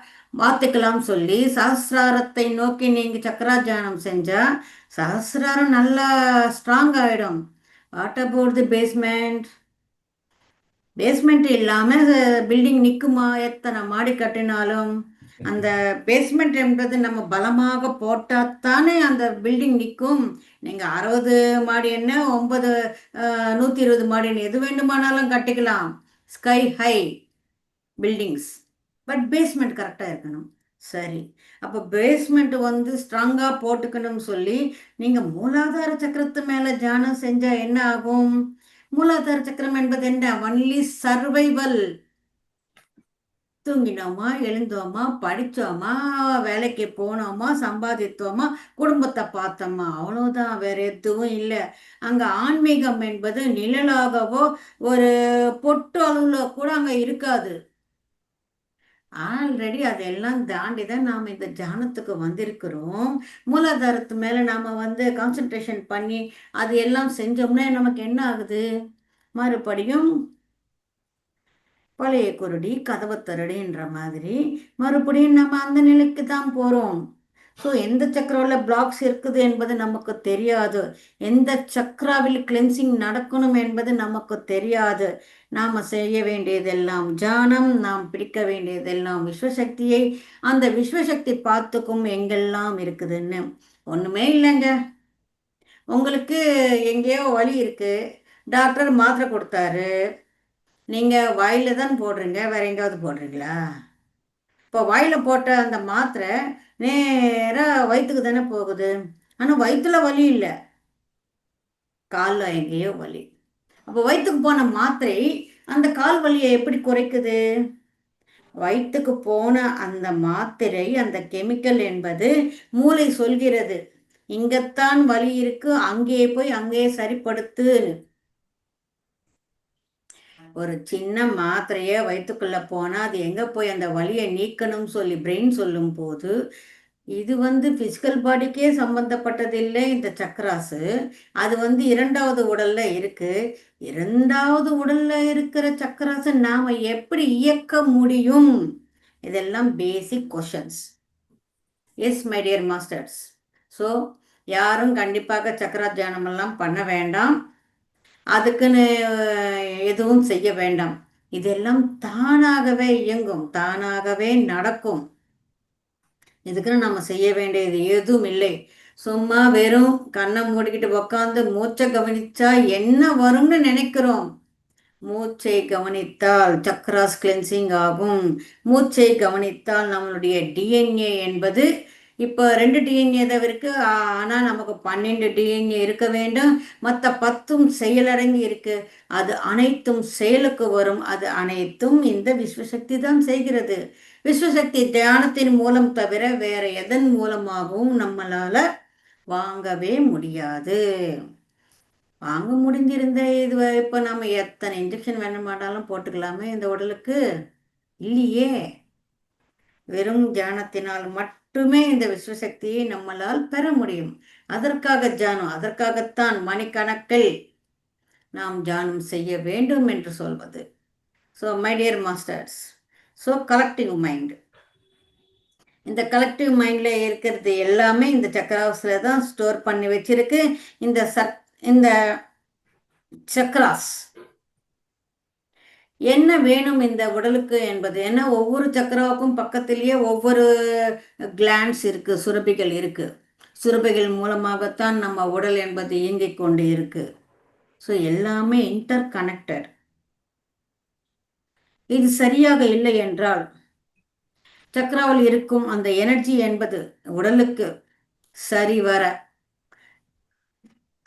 மாத்திக்கலாம் சொல்லி சஹஸ்ராரத்தை நோக்கி நீங்க சக்கராத்தியானம் செஞ்சா சஹஸ்ராரம் நல்லா ஸ்ட்ராங் ஆயிடும். What about the basement? Basement இல்லாம பில்டிங் நிக்குமா? எத்தனை மாடி கட்டினாலும் அந்த பேஸ்மெண்ட் என்பது நம்ம பலமாக போட்டாத்தானே அந்த பில்டிங் நிற்கும். நீங்க 60 மாடி என்ன 9 120 மாடின்னு எது வேண்டுமானாலும் கட்டிக்கலாம், sky high buildings. But basement கரெக்டாக இருக்கணும். சரி, அப்போ பேஸ்மெண்ட் வந்து ஸ்ட்ராங்காக போட்டுக்கணும்னு சொல்லி நீங்கள் மூலாதார சக்கரத்து மேலே தியானம் செஞ்சால் என்ன ஆகும்? மூலாதார சக்கரம் என்பது என்ன? Only survival. தூங்கினோமா, எழுந்தோமா, படித்தோமா, வேலைக்கு போனோமா, சம்பாதித்தோமா, குடும்பத்தை பார்த்தோமா, அவ்வளோதான், வேற எதுவும் இல்லை. அங்கே ஆன்மீகம் என்பது நிழலாகவோ ஒரு பொட்டு அளவில் கூட அங்கே இருக்காது. ஆல்ரெடி அதெல்லாம் தாண்டி தான் நாம் இந்த தியானத்துக்கு வந்திருக்கிறோம். மூலாதாரத்து மேலே நாம் வந்து கான்சென்ட்ரேஷன் பண்ணி அது எல்லாம் செஞ்சோம்னா நமக்கு என்ன ஆகுது? மறுபடியும் பழைய குருடி கதவை தருடின்ற மாதிரி மறுபடியும் நம்ம அந்த நிலைக்கு தான் போகிறோம். ஸோ எந்த சக்கராவில் பிளாக்ஸ் இருக்குது என்பது நமக்கு தெரியாது. எந்த சக்கராவில் கிளென்சிங் நடக்கணும் என்பது நமக்கு தெரியாது. நாம் செய்ய வேண்டியதெல்லாம் தியானம், நாம் பிடிக்க வேண்டியதெல்லாம் விஸ்வசக்தியை. அந்த விஸ்வசக்தி பார்த்துக்கும் எங்கெல்லாம் இருக்குதுன்னு. ஒன்றுமே இல்லைங்க. உங்களுக்கு எங்கேயோ வலி இருக்கு, டாக்டர் மாத்திரை கொடுத்தாரு, நீங்கள் வாயில தான் போடுறீங்க, வேற எங்கேயாவது போடுறீங்களா? இப்போ வாயில போட்ட அந்த மாத்திரை நேராக வயிற்றுக்கு தானே போகுது. ஆனால் வயிற்றுல வலி இல்லை, காலில் எங்கேயோ வலி. அப்போ வயிற்றுக்கு போன மாத்திரை அந்த கால் வலியை எப்படி குறைக்குது? வயிற்றுக்கு போன அந்த மாத்திரை, அந்த கெமிக்கல் என்பது மூளை சொல்கிறது, இங்கத்தான் வலி இருக்கு, அங்கே போய் அங்கே சரிப்படுத்து. ஒரு சின்ன மாத்திரையே வயிற்றுக்குள்ள போனால் அது எங்கே போய் அந்த வலியை நீக்கணும்னு சொல்லி பிரெயின் சொல்லும் போது இது வந்து ஃபிசிக்கல் பாடிக்கே சம்பந்தப்பட்டதில்லை இந்த சக்கராசு. அது வந்து இரண்டாவது உடல்ல இருக்கு. இரண்டாவது உடல்ல இருக்கிற சக்கராசை நாம எப்படி இயக்க முடியும்? இதெல்லாம் basic questions. Yes my dear masters. So யாரும் கண்டிப்பாக சக்கரா தியானமெல்லாம் பண்ண வேண்டாம், அதுக்குன்னு எதுவும் செய்ய வேண்டாம். இதெல்லாம் தானாகவே இயங்கும், தானாகவே நடக்கும். இதுக்குன்னு நம்ம செய்ய வேண்டியது எதுவும் இல்லை. சும்மா வெறும் கண்ணை மூடிக்கிட்டு உக்காந்து மூச்சை கவனிச்சா என்ன வரும்னு நினைக்கிறோம்? மூச்சை கவனித்தால் சக்ராஸ் கிளென்சிங் ஆகும். மூச்சை கவனித்தால் நம்மளுடைய டிஎன்ஏ என்பது இப்போ 2 டிஎன்ஏ தான் இருக்கு, ஆனால் நமக்கு 12 டிஎன்ஏ இருக்க வேண்டும். மற்ற 10ம் செயலடங்கி இருக்கு. அது அனைத்தும் செயலுக்கு வரும். அது அனைத்தும் இந்த விஸ்வசக்தி தான் செய்கிறது. விஸ்வசக்தி தியானத்தின் மூலம் தவிர வேற எதன் மூலமாகவும் நம்மளால வாங்கவே முடியாது. வாங்க முடிஞ்சிருந்த இது இப்போ நம்ம எத்தனை இன்ஜெக்ஷன் வேணுமானாலும் போட்டுக்கலாமே இந்த உடலுக்கு. இல்லையே. வெறும் தியானத்தினால் மட்டுமே இந்த விஸ்வசக்தியை நம்மளால் பெற முடியும். அதற்காக தியானம், அதற்காகத்தான் மணிக்கணக்கில் நாம் தியானம் செய்ய வேண்டும் என்று சொல்வது. So my dear masters, so collective mind, இந்த கலெக்டிவ் மைண்டில் இருக்கிறது எல்லாமே இந்த சக்கராஸில் தான் ஸ்டோர் பண்ணி வச்சிருக்கு. இந்த இந்த சக்கராஸ் என்ன வேணும் இந்த உடலுக்கு என்பது என்ன, ஒவ்வொரு சக்கராவுக்கும் பக்கத்திலேயே ஒவ்வொரு கிளான்ஸ் இருக்கு, சுரப்பிகள் இருக்கு. சுரப்பிகள் மூலமாகத்தான் நம்ம உடல் என்பது இயங்கிக் கொண்டு இருக்கு. ஸோ எல்லாமே இன்டர் கனெக்டட். இது சரியாக இல்லை என்றால் சக்கராவில் இருக்கும் அந்த எனர்ஜி என்பது உடலுக்கு சரிவர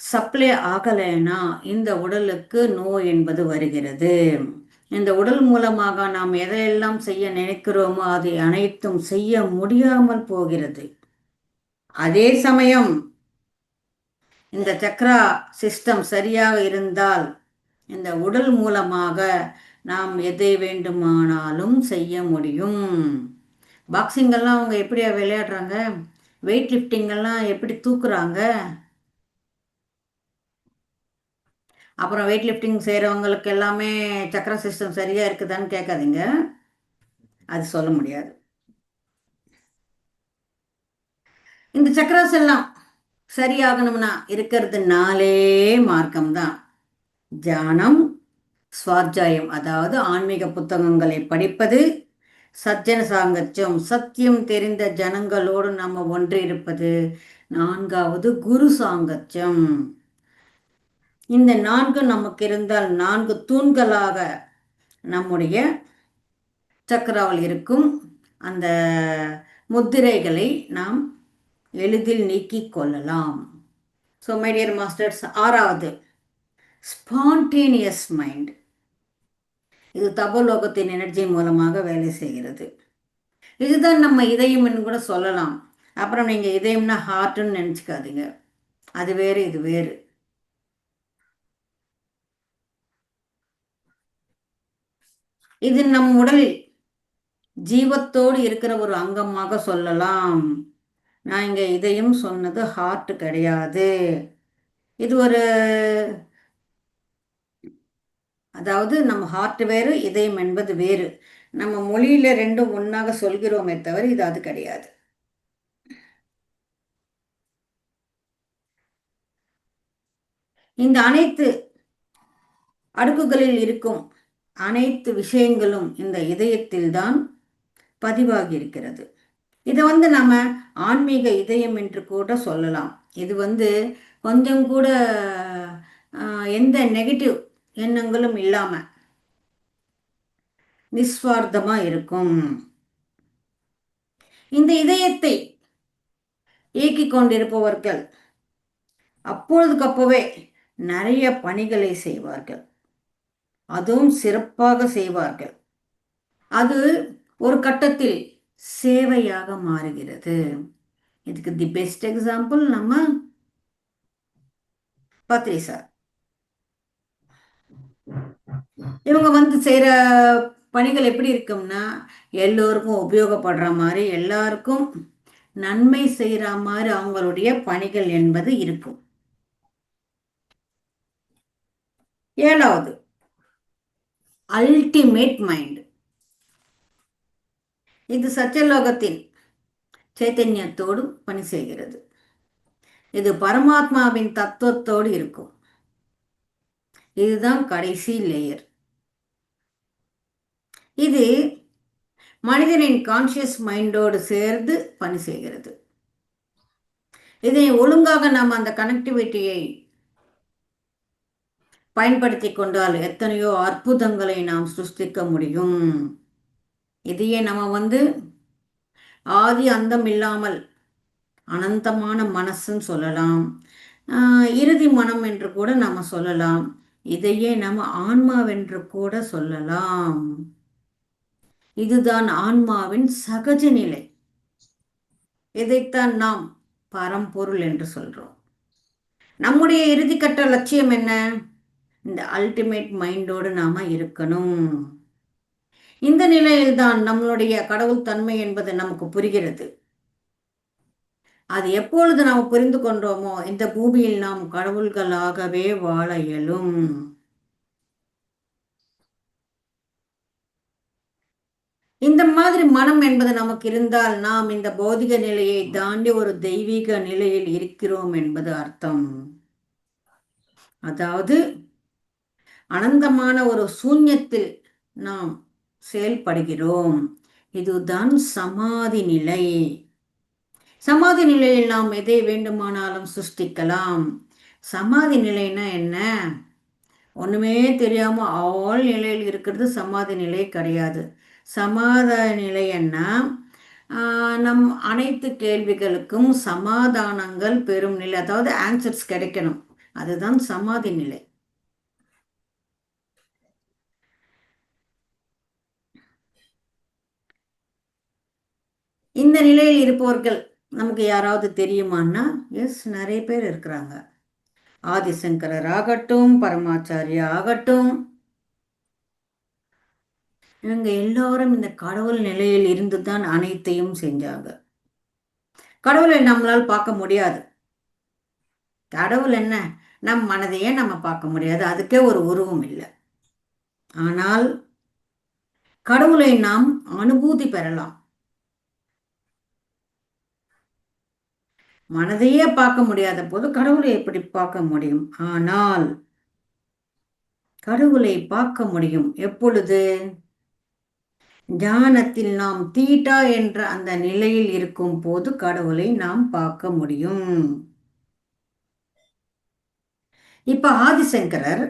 சப்ளை ஆகலைன்னா இந்த உடலுக்கு நோய் என்பது வருகிறது. இந்த உடல் மூலமாக நாம் எதையெல்லாம் செய்ய நினைக்கிறோமோ அதை அனைத்தும் செய்ய முடியாமல் போகிறது. அதே சமயம் இந்த சக்ரா சிஸ்டம் சரியாக இருந்தால் இந்த உடல் மூலமாக நாம் எதை வேண்டுமானாலும் செய்ய முடியும். பாக்ஸிங்கெல்லாம் அவங்க எப்படியா விளையாடுறாங்க, வெயிட் லிஃப்டிங்கெல்லாம் எப்படி தூக்குறாங்க. அப்புறம் வெயிட் லிஃப்டிங் செய்கிறவங்களுக்கு எல்லாமே சக்கர சிஸ்டம் சரியாக இருக்குதான்னு கேட்காதீங்க, அது சொல்ல முடியாது. இந்த சக்கராஸ் எல்லாம் சரியாகணும்னா இருக்கிறது 4 மார்க்கம்தான். தியானம், சுவாத்தியாயம் அதாவது ஆன்மீக புத்தகங்களை படிப்பது, சஜ்ஜன சாங்கத்தியம் சத்தியம் தெரிந்த ஜனங்களோடு நம்ம ஒன்றிருப்பது, 4வது குரு சாங்கத்தியம். இந்த 4 நமக்கு இருந்தால் 4 தூண்களாக நம்முடைய சக்கராவில் இருக்கும் அந்த முத்திரைகளை நாம் எளிதில் நீக்கிக் கொள்ளலாம். ஸோ மை டியர் மாஸ்டர்ஸ், 6வது ஸ்பான்டேனியஸ் மைண்ட். இது தபோலோகத்தின் எனர்ஜி மூலமாக வேலை செய்கிறது. இதுதான் நம்ம இதயம்னு கூட சொல்லலாம். அப்புறம் நீங்கள் இதயம்னா ஹார்ட்டுன்னு நினச்சிக்காதீங்க, அது வேறு இது வேறு. இது நம் உடலில் ஜீவத்தோடு இருக்கிற ஒரு அங்கமாக சொல்லலாம். நான் இங்கே இதயம் சொன்னது ஹார்ட் கிடையாது. இது ஒரு, அதாவது நம்ம ஹார்ட் வேறு, இதயம் என்பது வேறு. நம்ம மொழியில ரெண்டும் ஒன்றாக சொல்கிறோமே தவிர இது அது கிடையாது. இந்த அனைத்து அடுக்குகளில் இருக்கும் அனைத்து விஷயங்களும் இந்த இதயத்தில் தான் பதிவாகி இருக்கிறது. இதை நம்ம ஆன்மீக இதயம் என்று கூட சொல்லலாம். இது கொஞ்சம் கூட எந்த நெகட்டிவ் எண்ணங்களும் இல்லாம நிஸ்வார்த்தமா இருக்கும். இந்த இதயத்தை இயக்கிக் கொண்டிருப்பவர்கள் அப்பொழுதுக்கப்பவே நிறைய பணிகளை செய்வார்கள், அதுவும் சிறப்பாக செய்வார்கள். அது ஒரு கட்டத்தில் சேவையாக மாறுகிறது. இதுக்கு தி பெஸ்ட் எக்ஸாம்பிள் நம்ம பத்ரி சார். இவங்க செய்கிற பணிகள் எப்படி இருக்கும்னா எல்லோருக்கும் உபயோகப்படுற மாதிரி, எல்லாருக்கும் நன்மை செய்கிற மாதிரி அவங்களுடைய பணிகள் என்பது இருக்கும். 7வது அல்டிமேட் மைண்ட். இது சத்தியலோகத்தின் சைத்தன்யத்தோடு பணி செய்கிறது. இது பரமாத்மாவின் தத்துவத்தோடு இருக்கும். இதுதான் கடைசி லேயர். இது மனிதனின் கான்சியஸ் மைண்டோடு சேர்ந்து பணி செய்கிறது. இதை ஒழுங்காக நாம் அந்த கனெக்டிவிட்டியை பயன்படுத்தி கொண்டால் எத்தனையோ அற்புதங்களை நாம் சிருஷ்டிக்க முடியும். இதையே நம்ம ஆதி அந்தம் இல்லாமல் அனந்தமான மனசுன்னு சொல்லலாம், இறுதி மனம் என்று கூட நம்ம சொல்லலாம். இதையே நம்ம ஆன்மாவென்று கூட சொல்லலாம். இதுதான் ஆன்மாவின் சகஜ நிலை. இதைத்தான் நாம் பரம்பொருள் என்று சொல்றோம். நம்முடைய இறுதிக்கட்ட லட்சியம் என்ன? இந்த அல்டிமேட் மைண்டோடு நாம இருக்கணும். இந்த நிலையில்தான் நம்மளுடைய கடவுள் தன்மை என்பது நமக்கு புரிகிறது. அது எப்பொழுது நாம் புரிந்து கொண்டோமோ இந்த பூமியில் நாம் கடவுள்களாகவே வாழ இயலும். இந்த மாதிரி மனம் என்பது நமக்கு இருந்தால் நாம் இந்த பௌதிக நிலையை தாண்டி ஒரு தெய்வீக நிலையில் இருக்கிறோம் என்பது அர்த்தம். அதாவது அனந்தமான ஒரு சூன்யத்தில் நாம் செயல்படுகிறோம். இதுதான் சமாதி நிலை. சமாதி நிலையில் நாம் எதை வேண்டுமானாலும் சிருஷ்டிக்கலாம். சமாதி நிலைன்னா என்ன? ஒண்ணுமே தெரியாம ஆள் நிலையில் இருக்கிறது சமாதி நிலை கிடையாது. சமாதான நிலை என்ன? நம் அனைத்து கேள்விகளுக்கும் சமாதானங்கள் பெறும் நிலை, அதாவது ஆன்சர்ஸ் கிடைக்கணும். அதுதான் சமாதி நிலை. இந்த நிலையில் இருப்பவர்கள் நமக்கு யாராவது தெரியுமான்னா, எஸ், நிறைய பேர் இருக்கிறாங்க. ஆதிசங்கரர் ஆகட்டும், பரமாச்சாரியா ஆகட்டும், இவங்க எல்லாரும் இந்த கடவுள் நிலையில் இருந்துதான் அனைத்தையும் செஞ்சாங்க. கடவுளை நம்மளால் பார்க்க முடியாது. கடவுள் என்ன? நம் மனதையே நம்ம பார்க்க முடியாது, அதுக்கே ஒரு உருவம் இல்லை. ஆனால் கடவுளை நாம் அனுபூதி பெறலாம். மனதையே பார்க்க முடியாத போது கடவுளை எப்படி பார்க்க முடியும்? ஆனால் கடவுளை பார்க்க முடியும் எப்பொழுது? ஞானத்தில் நாம் தீட்டா என்ற அந்த நிலையில் இருக்கும் போது கடவுளை நாம் பார்க்க முடியும். இப்ப ஆதிசங்கரர்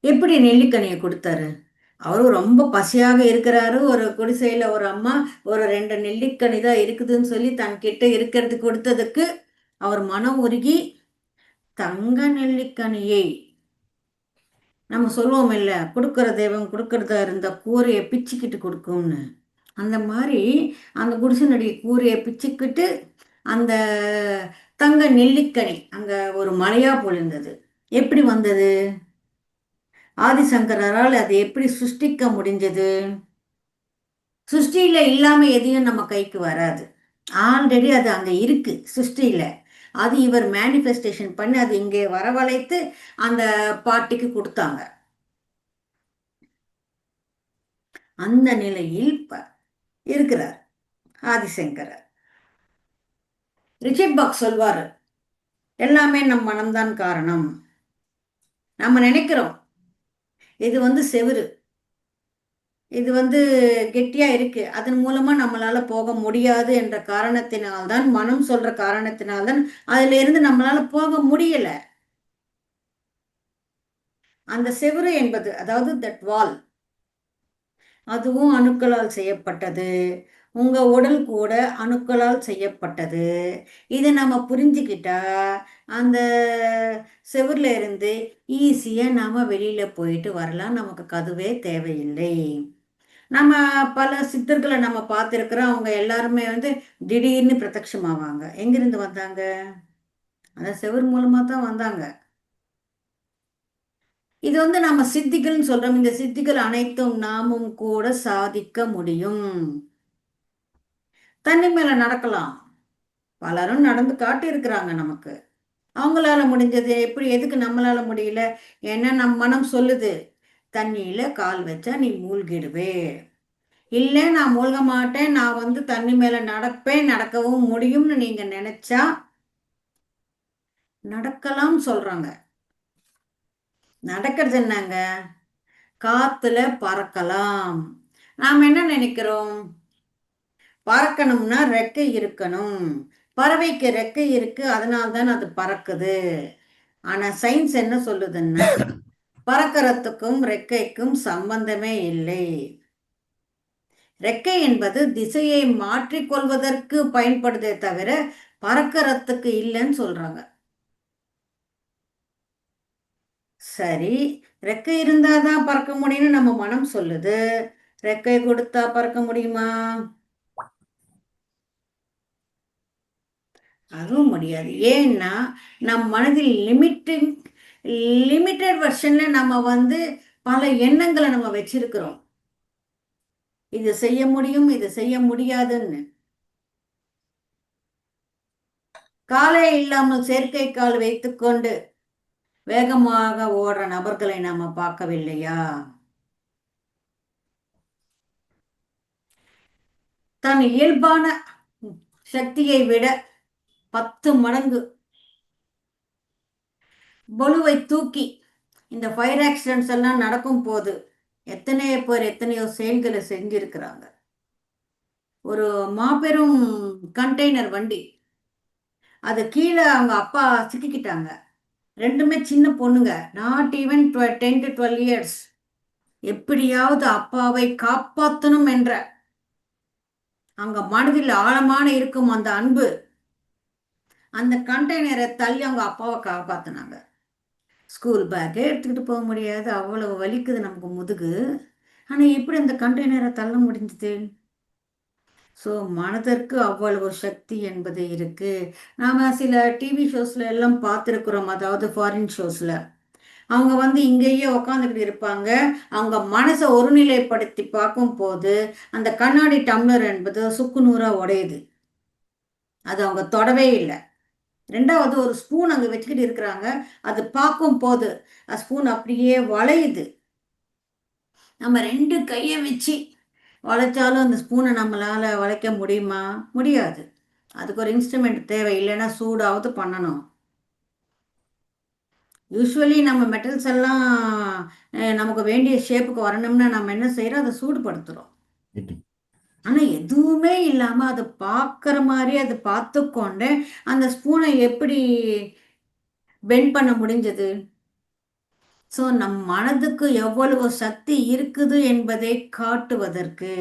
எப்படி நெல்லிக்கனியை கொடுத்தாரு? அவரு ரொம்ப பசியாக இருக்கிறாரு. ஒரு குடிசையில ஒரு அம்மா ஒரு 2 நெல்லிக்கனி தான் இருக்குதுன்னு சொல்லி தன் கிட்ட இருக்கிறது கொடுத்ததுக்கு அவர் மனம் உருகி தங்க நெல்லிக்கனியை, நம்ம சொல்லுவோம் இல்ல, கொடுக்கிற தெய்வம் கொடுக்கறதா இருந்த கூரையை பிச்சுக்கிட்டு கொடுக்கும்னு, அந்த மாதிரி அந்த குடிசனுடைய கூரையை பிச்சுக்கிட்டு அந்த தங்க நெல்லிக்கனி அங்க ஒரு மலையா பொழிந்தது. எப்படி வந்தது? ஆதிசங்கரால் அதை எப்படி சிருஷ்டிக்க முடிஞ்சது? சிருஷ்டியில இல்லாம எதையும் நம்ம கைக்கு வராது. ஆல்ரெடி அது அங்க இருக்கு சிருஷ்டியில. அது இவர் மேனிஃபெஸ்டேஷன் பண்ணி அது இங்கே வரவழைத்து அந்த பாட்டிக்கு கொடுத்தாங்க. அந்த நிலையில் இருக்கிறார் ஆதிசங்கரர். ரிச்சர்ட் பாக் சொல்வாரு, எல்லாமே நம் மனம்தான் காரணம். நம்ம நினைக்கிறோம் இது செவுரு, இது கெட்டியா இருக்கு, அதன் மூலமா நம்மளால போக முடியாது என்ற காரணத்தினால்தான், மனம் சொல்ற காரணத்தினால்தான் அதுல இருந்து நம்மளால போக முடியல. அந்த செவுரு என்பது, அதாவது தட் வால், அதுவும் அணுக்களால் செய்யப்பட்டது. உங்க உடல் கூட அணுக்களால் செய்யப்பட்டது. இதை நம்ம புரிஞ்சுக்கிட்டா அந்த செவுர்ல இருந்து ஈஸியா நாம வெளியில போயிட்டு வரலாம். நமக்கு கதுவே தேவையில்லை. நம்ம பல சித்தர்களை நம்ம பார்த்துருக்கிறோம். அவங்க எல்லாருமே திடீர்னு பிரத்யட்சமாவாங்க. எங்கிருந்து வந்தாங்க? அந்த செவுர் மூலமா தான் வந்தாங்க. இது நம்ம சித்திகள்னு சொல்றோம். இந்த சித்திகள் அனைத்தும் நாமும் கூட சாதிக்க முடியும். தண்ணி மேல நடக்கலாம். பலரும் நடந்து காட்டி இருக்கிறாங்க நமக்கு. அவங்களால முடிஞ்சது எப்படி? எதுக்கு நம்மளால முடியல? ஏன்னா நம் மனம் சொல்லுது, தண்ணியில கால் வச்சா நீ மூழ்கிடுவே. இல்லை, நான் மூழ்க மாட்டேன், நான் தண்ணி மேல நடப்பேன், நடக்கவும் முடியும்னு நீங்க நினைச்சா நடக்கலாம் சொல்றாங்க. நடக்கிறது என்னங்க? காத்துல பறக்கலாம். நாம் என்ன நினைக்கிறோம்? பறக்கணும்னா ரெக்கை இருக்கணும். பறவைக்கு ரெக்கை இருக்கு, அதனால்தான் அது பறக்குது. ஆனா சயின்ஸ் என்ன சொல்லுதுன்னா, பறக்கிறதுக்கும் ரெக்கைக்கும் சம்பந்தமே இல்லை. ரெக்கை என்பது திசையை மாற்றிக்கொள்வதற்கு பயன்படுதே தவிர பறக்கிறதுக்கு இல்லைன்னு சொல்றாங்க. சரி, ரெக்கை இருந்தாதான் பறக்க முடியும்னு நம்ம மனம் சொல்லுது. ரெக்கை கொடுத்தா பறக்க முடியுமா? அதுவும் முடியாது. ஏன்னா நம் மனதில் லிமிட்டட் வெர்ஷன்ல நம்ம வந்து பல எண்ணங்களை நம்ம வச்சிருக்கிறோம். இது செய்ய முடியும், இது செய்ய முடியாதுன்னு. காலே இல்லாமல் செயற்கை கால் வைத்துக்கொண்டு வேகமாக ஓடுற நபர்களை நாம பார்க்கவில்லையா? தன் இயல்பான சக்தியை விட 10 மடங்கு பளுவை தூக்கி இந்த ஃபயர் ஆக்சிடென்ட்ஸ் எல்லாம் நடக்கும் போது எத்தனையோ பேர் எத்தனையோ செயல்களை செஞ்சிருக்கிறாங்க. ஒரு மாபெரும் கண்டெய்னர் வண்டி, அது கீழே அவங்க அப்பா சிக்கிக்கிட்டாங்க. ரெண்டுமே சின்ன பொண்ணுங்க, நாட் ஈவன் 10 to 12 years. எப்படியாவது அப்பாவை காப்பாற்றணும் என்ற அங்க மனதில் ஆழமான இருக்கும் அந்த அன்பு, அந்த கண்டெய்னரை தள்ளி அவங்க அப்பாவை காப்பாத்தினாங்க. ஸ்கூல் பேக்கே எடுத்துக்கிட்டு போக முடியாது, அவ்வளவு வலிக்குது நமக்கு முதுகு. ஆனா எப்படி அந்த கண்டெய்னரை தள்ள முடிஞ்சது? ஸோ மனதிற்கு அவ்வளவு சக்தி என்பது இருக்கு. நாம சில டிவி ஷோஸ்ல எல்லாம் பார்த்துருக்குறோம், அதாவது ஃபாரின் ஷோஸ்ல அவங்க வந்து இங்கேயே உக்காந்துக்கிட்டு இருப்பாங்க. அவங்க மனசை ஒருநிலைப்படுத்தி பார்க்கும் போது அந்த கண்ணாடி டம்ளர் என்பது சுக்குநூறா உடையுது. அது அவங்க தொடவே இல்லை. ரெண்டாவது ஒரு ஸ்பூன் அங்கே வச்சுக்கிட்டு இருக்கிறாங்க, அது பார்க்கும் போது ஸ்பூன் அப்படியே வளையுது. நம்ம 2 கையை வச்சு வளைச்சாலும் அந்த ஸ்பூனை நம்மளால வளைக்க முடியுமா? முடியாது. அதுக்கு ஒரு இன்ஸ்ட்ருமெண்ட் தேவை, இல்லைன்னா சூடாவது பண்ணணும். யூஸ்வலி நம்ம மெட்டல்ஸ் எல்லாம் நமக்கு வேண்டிய ஷேப்புக்கு வரணும்னா நம்ம என்ன செய்யறோம்? அதை சூடுபடுத்துறோம். ஆனா எதுவுமே இல்லாம அதை பார்க்குற மாதிரி அதை பார்த்துக்கொண்டு அந்த ஸ்பூனை எப்படி பெண்ட் பண்ண முடிஞ்சது? ஸோ நம் மனதுக்கு எவ்வளவு சக்தி இருக்குது என்பதை காட்டுவதற்கு.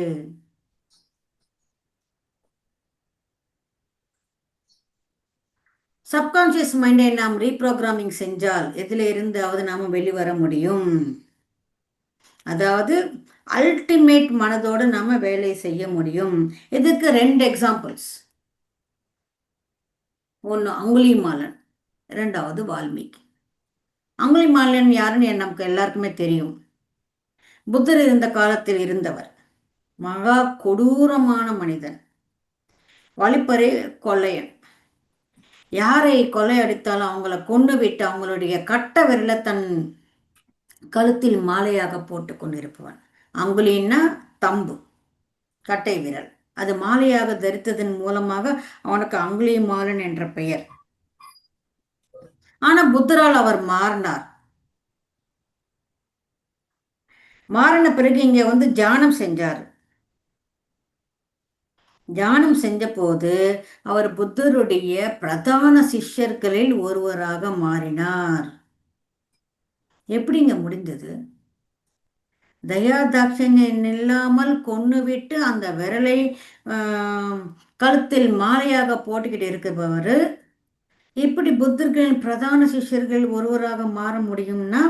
சப்கான்ஷியஸ் மைண்டை நாம் ரீப்ரோக்ராமிங் செஞ்சால் எதில் இருந்தாவது நாம வெளிவர முடியும். அதாவது அல்டிமேட் மனதோடு நாம வேலை செய்ய முடியும். இதுக்கு 2 எக்ஸாம்பிள்ஸ். ஒன்று அங்குலிமாலன், இரண்டாவது வால்மீகி. அங்குலிமாலன் யாருன்னு நமக்கு எல்லாருக்குமே தெரியும். புத்தர் இருந்த காலத்தில் இருந்தவர். மகா கொடூரமான மனிதன், வழிப்பறி கொள்ளையன். யாரை கொள்ளையடித்தாலும் அவங்கள கொண்டு விட்டு அவங்களுடைய கட்ட விரலை தன் கழுத்தில் மாலையாக போட்டு கொண்டிருப்பவன். அங்குலின்னா தம்பு, கட்டை விரல். அது மாலையாக தரித்ததன் மூலமாக அவனுக்கு அங்குலி மாலன் என்ற பெயர். ஆனா புத்தரால் அவர் மாறினார். மாறின பிறகு இங்க வந்து தியானம் செஞ்சார். தியானம் செஞ்ச போது அவர் புத்தருடைய பிரதான சிஷ்யர்களில் ஒருவராக மாறினார். எப்படிங்க முடிந்தது? தயா தாட்சண்யம் இல்லாமல் கொன்னுவிட்டு அந்த விரலை கழுத்தில் மாலையாக போட்டுக்கிட்டு இருக்கிறவர் இப்படி புத்தர்களின் பிரதான சிஷ்யர்கள் ஒருவராக மாற முடியும்னா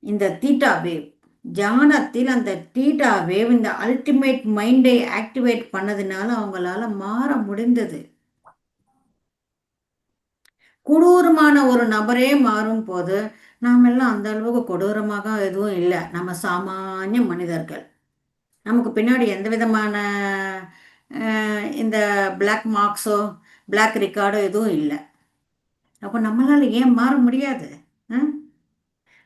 இந்த தீட்டா வேவ் தியானத்தில், அந்த தீட்டா வேவ் இந்த அல்டிமேட் மைண்டை ஆக்டிவேட் பண்ணதுனால அவங்களால மாற முடிந்தது. கொடூரமான ஒரு நபரே மாறும் போது நாம் எல்லாம் அந்த அளவுக்கு கொடூரமாக எதுவும் இல்லை. நம்ம சாமானிய மனிதர்கள். நமக்கு பின்னாடி எந்த விதமான இந்த பிளாக் மார்க்ஸோ பிளாக் ரெக்கார்டோ எதுவும் இல்லை. அப்போ நம்மளால ஏன் மாற முடியாது?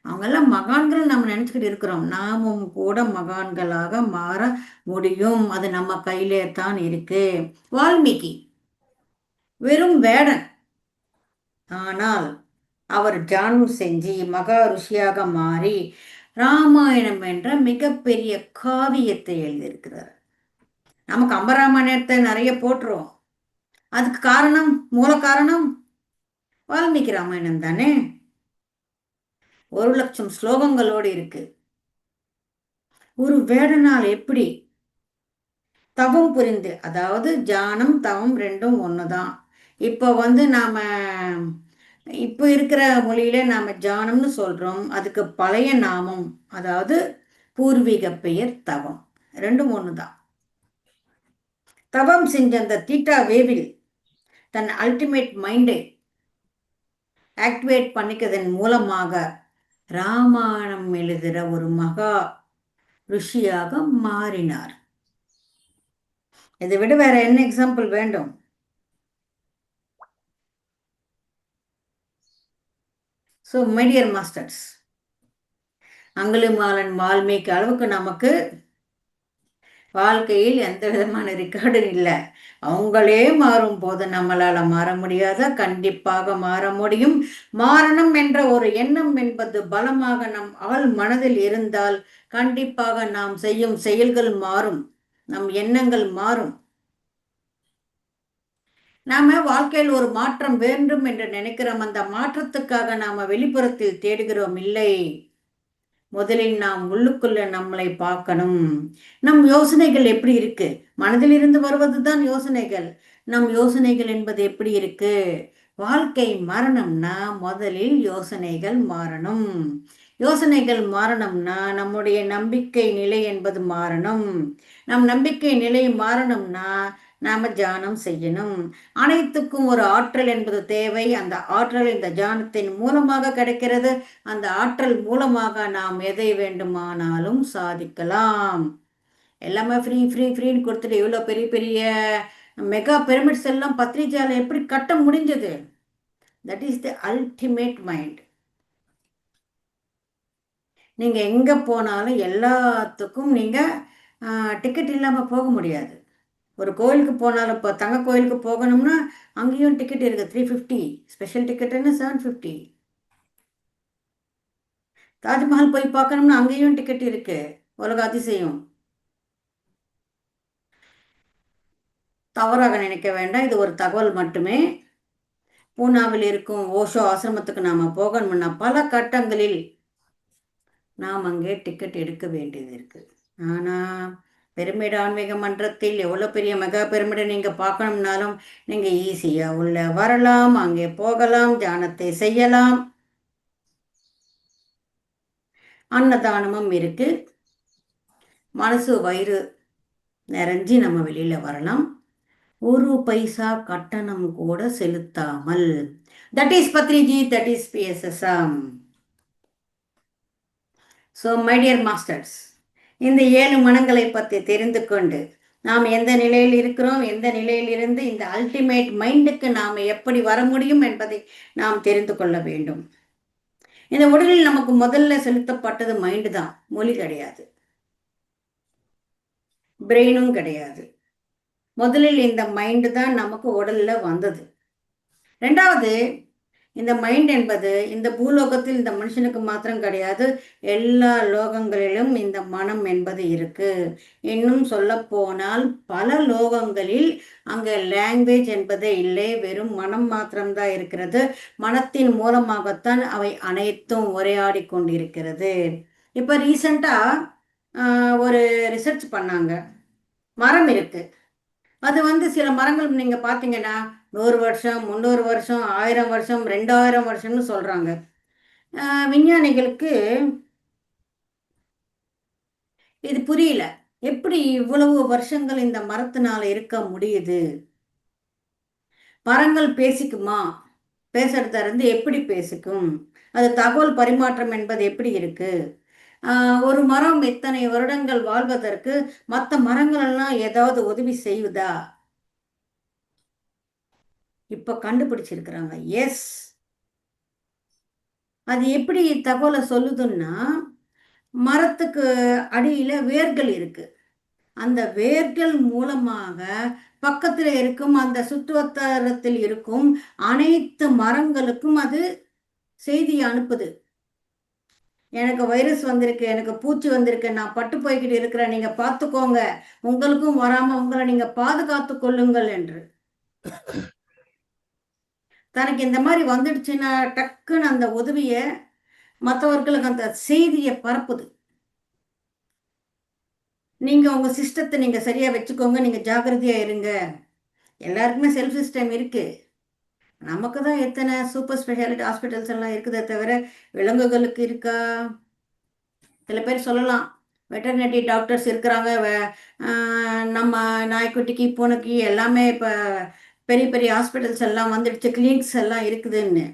அவங்கெல்லாம் மகான்கள் நம்ம நினைச்சுக்கிட்டு இருக்கிறோம். நாமும் கூட மகான்களாக மாற முடியும். அது நம்ம கையிலே தான் இருக்கு. வால்மீகி வெறும் வேடன், ஆனால் அவர் தியானம் செஞ்சு மகா ருஷியாக மாறி ராமாயணம் என்ற மிகப்பெரிய காவியத்தை எழுதியிருக்கிறார். நமக்கு கம்பராமாயணத்தை நிறைய போட்டுருவோம். அதுக்கு காரணம், மூல காரணம் வால்மீகி ராமாயணம் தானே. 1,00,000 ஸ்லோகங்களோடு இருக்கு. ஒரு வேடனால் எப்படி தவம் புரிந்து, அதாவது தியானம் தவம் ரெண்டும் ஒண்ணுதான். இப்போ வந்து நாம இப்போ இருக்கிற மொழியில நாம தியானம்னு சொல்றோம். அதுக்கு பழைய நாமம், அதாவது பூர்வீக பெயர் தவம். ரெண்டும் ஒண்ணுதான். தவம் செஞ்ச அந்த தீட்டா வேவில் தன் அல்டிமேட் மைண்டை ஆக்டிவேட் பண்ணிக்கிறதன் மூலமாக ராமாயணம் எழுதுகிற ஒரு மகா ருஷியாக மாறினார். இதை விட வேற என்ன எக்ஸாம்பிள் வேண்டும்? ஸோ மை டியர் மாஸ்டர்ஸ், அங்குலிமாலன் வால்மீகி அளவுக்கு நமக்கு வாழ்க்கையில் எந்த விதமான ரெக்கார்டும் இல்லை. அவங்களே மாறும் போது நம்மளால மாற முடியாத, கண்டிப்பாக மாற முடியும். மாறணும் என்ற ஒரு எண்ணம் என்பது பலமாக நம் ஆள் மனதில் இருந்தால் கண்டிப்பாக நாம் செய்யும் செயல்கள் மாறும், நம் எண்ணங்கள் மாறும். நாம வாழ்க்கையில் ஒரு மாற்றம் வேண்டும் என்று நினைக்கிறோம். அந்த மாற்றத்துக்காக நாம வெளிப்புறத்தில் தேடுகிறோம் இல்லை. முதலில் நாம் உள்ளுக்குள்ள நம்மளை பார்க்கணும். நம் யோசனைகள் எப்படி இருக்கு? மனதில் இருந்து வருவதுதான் யோசனைகள். நம் யோசனைகள் என்பது எப்படி இருக்கு? வாழ்க்கை மாறணும்னா முதலில் யோசனைகள் மாறணும். யோசனைகள் மாறணும்னா நம்முடைய நம்பிக்கை நிலை என்பது மாறணும். நம் நம்பிக்கை நிலை மாறணும்னா நாம தியானம் செய்யணும். அனைத்துக்கும் ஒரு ஆற்றல் என்பது தேவை. அந்த ஆற்றல் இந்த தியானத்தின் மூலமாக கிடைக்கிறது. அந்த ஆற்றல் மூலமாக நாம் எதை வேண்டுமானாலும் சாதிக்கலாம். எல்லாமே ஃப்ரீ ஃப்ரீ ஃப்ரீன்னு கொடுத்துட்டு இவ்வளோ பெரிய பெரிய மெகா பிரமிட்ஸ் எல்லாம் பத்ரிஜால எப்படி கட்ட முடிஞ்சது? That is the ultimate mind. நீங்கள் எங்கே போனாலும் எல்லாத்துக்கும் நீங்கள் டிக்கெட் இல்லாமல் போக முடியாது. ஒரு கோயிலுக்கு போனாலும், இப்போ தங்க கோயிலுக்கு போகணும்னா அங்கேயும் டிக்கெட் இருக்குது, 350. ஸ்பெஷல் டிக்கெட்டுன்னு 750. தாஜ்மஹால் போய் பார்க்கணும்னா அங்கேயும் டிக்கெட் இருக்கு. உலக அதிசயம். தவறாக நினைக்க வேண்டாம், இது ஒரு தகவல் மட்டுமே. பூனாவில் இருக்கும் ஓஷோ ஆசிரமத்துக்கு நாம் போகணும்னா பல கட்டங்களில் நாம் அங்கே டிக்கெட் எடுக்க வேண்டியது இருக்கு. ஆனால் பிரமிடு ஆன்மீக மன்றத்தில் எவ்வளோ பெரிய மெகா பிரமிடை நீங்கள் பார்க்கணும்னாலும் நீங்கள் ஈஸியாக உள்ள வரலாம், அங்கே போகலாம், தியானத்தை செய்யலாம். அன்னதானமும் இருக்கு. மனசு வயிறு நிறைஞ்சி நம்ம வெளியில் வரலாம். ஒரு பைசா கட்டணம் கூட செலுத்தாமல். That is Patriji, that is PSSM. So my dear masters, இந்த 7 மனங்களை பற்றி தெரிந்து கொண்டு நாம் எந்த நிலையில் இருக்கிறோம், எந்த நிலையில் இருந்து இந்த அல்டிமேட் மைண்டுக்கு நாம் எப்படி வர முடியும் என்பதை நாம் தெரிந்து கொள்ள வேண்டும். இந்த உடலில் நமக்கு முதல்ல செலுத்தப்பட்டது மைண்டு தான், மொழி கிடையாது, பிரெயினும் கிடையாது. முதலில் இந்த மைண்டு தான் நமக்கு உடல்ல வந்தது. ரெண்டாவது, இந்த மைண்ட் என்பது இந்த பூலோகத்தில் இந்த மனுஷனுக்கு மாத்திரம் கிடையாது, எல்லா லோகங்களிலும் இந்த மனம் என்பது இருக்கு. இன்னும் சொல்ல போனால் பல லோகங்களில் அங்கே லாங்குவேஜ் என்பதே இல்லை, வெறும் மனம் மாத்திரம்தான் இருக்கிறது. மனத்தின் மூலமாகத்தான் அவை அனைத்தும் உரையாடி கொண்டிருக்கிறது. இப்போ ரீசண்டாக ஒரு ரிசர்ச் பண்ணாங்க. மரம் இருக்கு, அது சில மரங்கள் நீங்கள் பார்த்தீங்கன்னா 100 வருஷம், 300 வருஷம், 1000 வருஷம், 2000 வருஷம்னு சொல்கிறாங்க. விஞ்ஞானிகளுக்கு இது புரியல. எப்படி இவ்வளவு வருஷங்கள் இந்த மரத்தினால இருக்க முடியுது? மரங்கள் பேசிக்குமா? பேசுறத இருந்து எப்படி பேசிக்கும்? அது தகவல் பரிமாற்றம் என்பது எப்படி இருக்கு? ஒரு மரம் இத்தனை வருடங்கள் வாழ்வதற்கு மற்ற மரங்கள் எல்லாம் ஏதாவது உதவி செய்வதா? இப்போ கண்டுபிடிச்சிருக்கிறாங்க. எஸ், அது எப்படி தகவலை சொல்லுதுன்னா, மரத்துக்கு அடியில் வேர்கள் இருக்கு. அந்த வேர்கள் மூலமாக பக்கத்தில் இருக்கும் அந்த சுற்றுவட்டாரத்தில் இருக்கும் அனைத்து மரங்களுக்கும் அது செய்தி அனுப்புது. எனக்கு வைரஸ் வந்திருக்கு, எனக்கு பூச்சி வந்திருக்கு, நான் பட்டு போய்கிட்டு இருக்கிறேன், நீங்க பார்த்துக்கோங்க, உங்களுக்கும் வராம உங்களை நீங்க பாதுகாத்து கொள்ளுங்கள் என்று. தனக்கு இந்த மாதிரி வந்துடுச்சுன்னா டக்குன்னு அந்த உதவியை மற்றவர்களுக்கு அந்த செய்தியை பரப்புது. நீங்கள் உங்கள் சிஸ்டத்தை நீங்கள் சரியாக வச்சுக்கோங்க, நீங்கள் ஜாக்கிரதையாக இருங்க. எல்லாருக்குமே செல்ஃப் சிஸ்டம் இருக்குது. நமக்கு தான் எத்தனை சூப்பர் ஸ்பெஷாலிட்டி ஹாஸ்பிட்டல்ஸ் எல்லாம் இருக்குதே தவிர விலங்குகளுக்கு இருக்கா? சில பேர் சொல்லலாம் வெட்டர்னரி டாக்டர்ஸ் இருக்கிறாங்க, நம்ம நாய்க்குட்டிக்கு பூனைக்கு எல்லாமே இப்போ பெரிய பெரிய ஹாஸ்பிட்டல்ஸ் எல்லாம் வந்துடுச்சு, கிளினிக்ஸ் எல்லாம் இருக்குதுன்னு.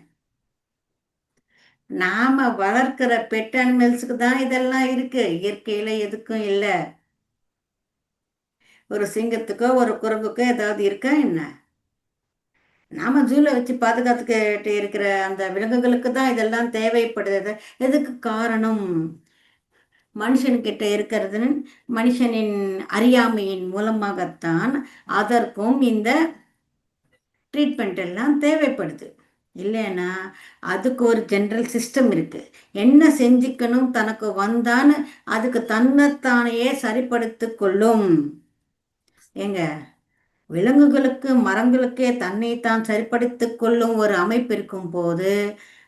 நாம வளர்க்கிற பெட் அனிமல்ஸுக்கு தான் இதெல்லாம் இருக்கு, இயற்கையில எதுக்கும் இல்லை. ஒரு சிங்கத்துக்கோ ஒரு குரங்குக்கோ ஏதாவது இருக்கா என்ன? நாம ஜூல வச்சு பாதுகாத்துக்கிட்டு இருக்கிற அந்த விலங்குகளுக்கு தான் இதெல்லாம் தேவைப்படுது. எதுக்கு காரணம்? மனுஷன்கிட்ட இருக்கிறது மனுஷனின் அறியாமையின் மூலமாகத்தான் அதற்கும் இந்த ட்ரீட்மெண்ட் எல்லாம் தேவைப்படுது. இல்லைன்னா அதுக்கு ஒரு ஜென்ரல் சிஸ்டம் இருக்கு, என்ன செஞ்சுக்கணும் தனக்கு வந்தான்னு அதுக்கு தன்னைத்தானையே சரிப்படுத்தி கொள்ளும். ஏங்க, விலங்குகளுக்கு மரங்களுக்கே தன்னைத்தான் சரிப்படுத்திக் கொள்ளும் ஒரு அமைப்பு இருக்கும் போது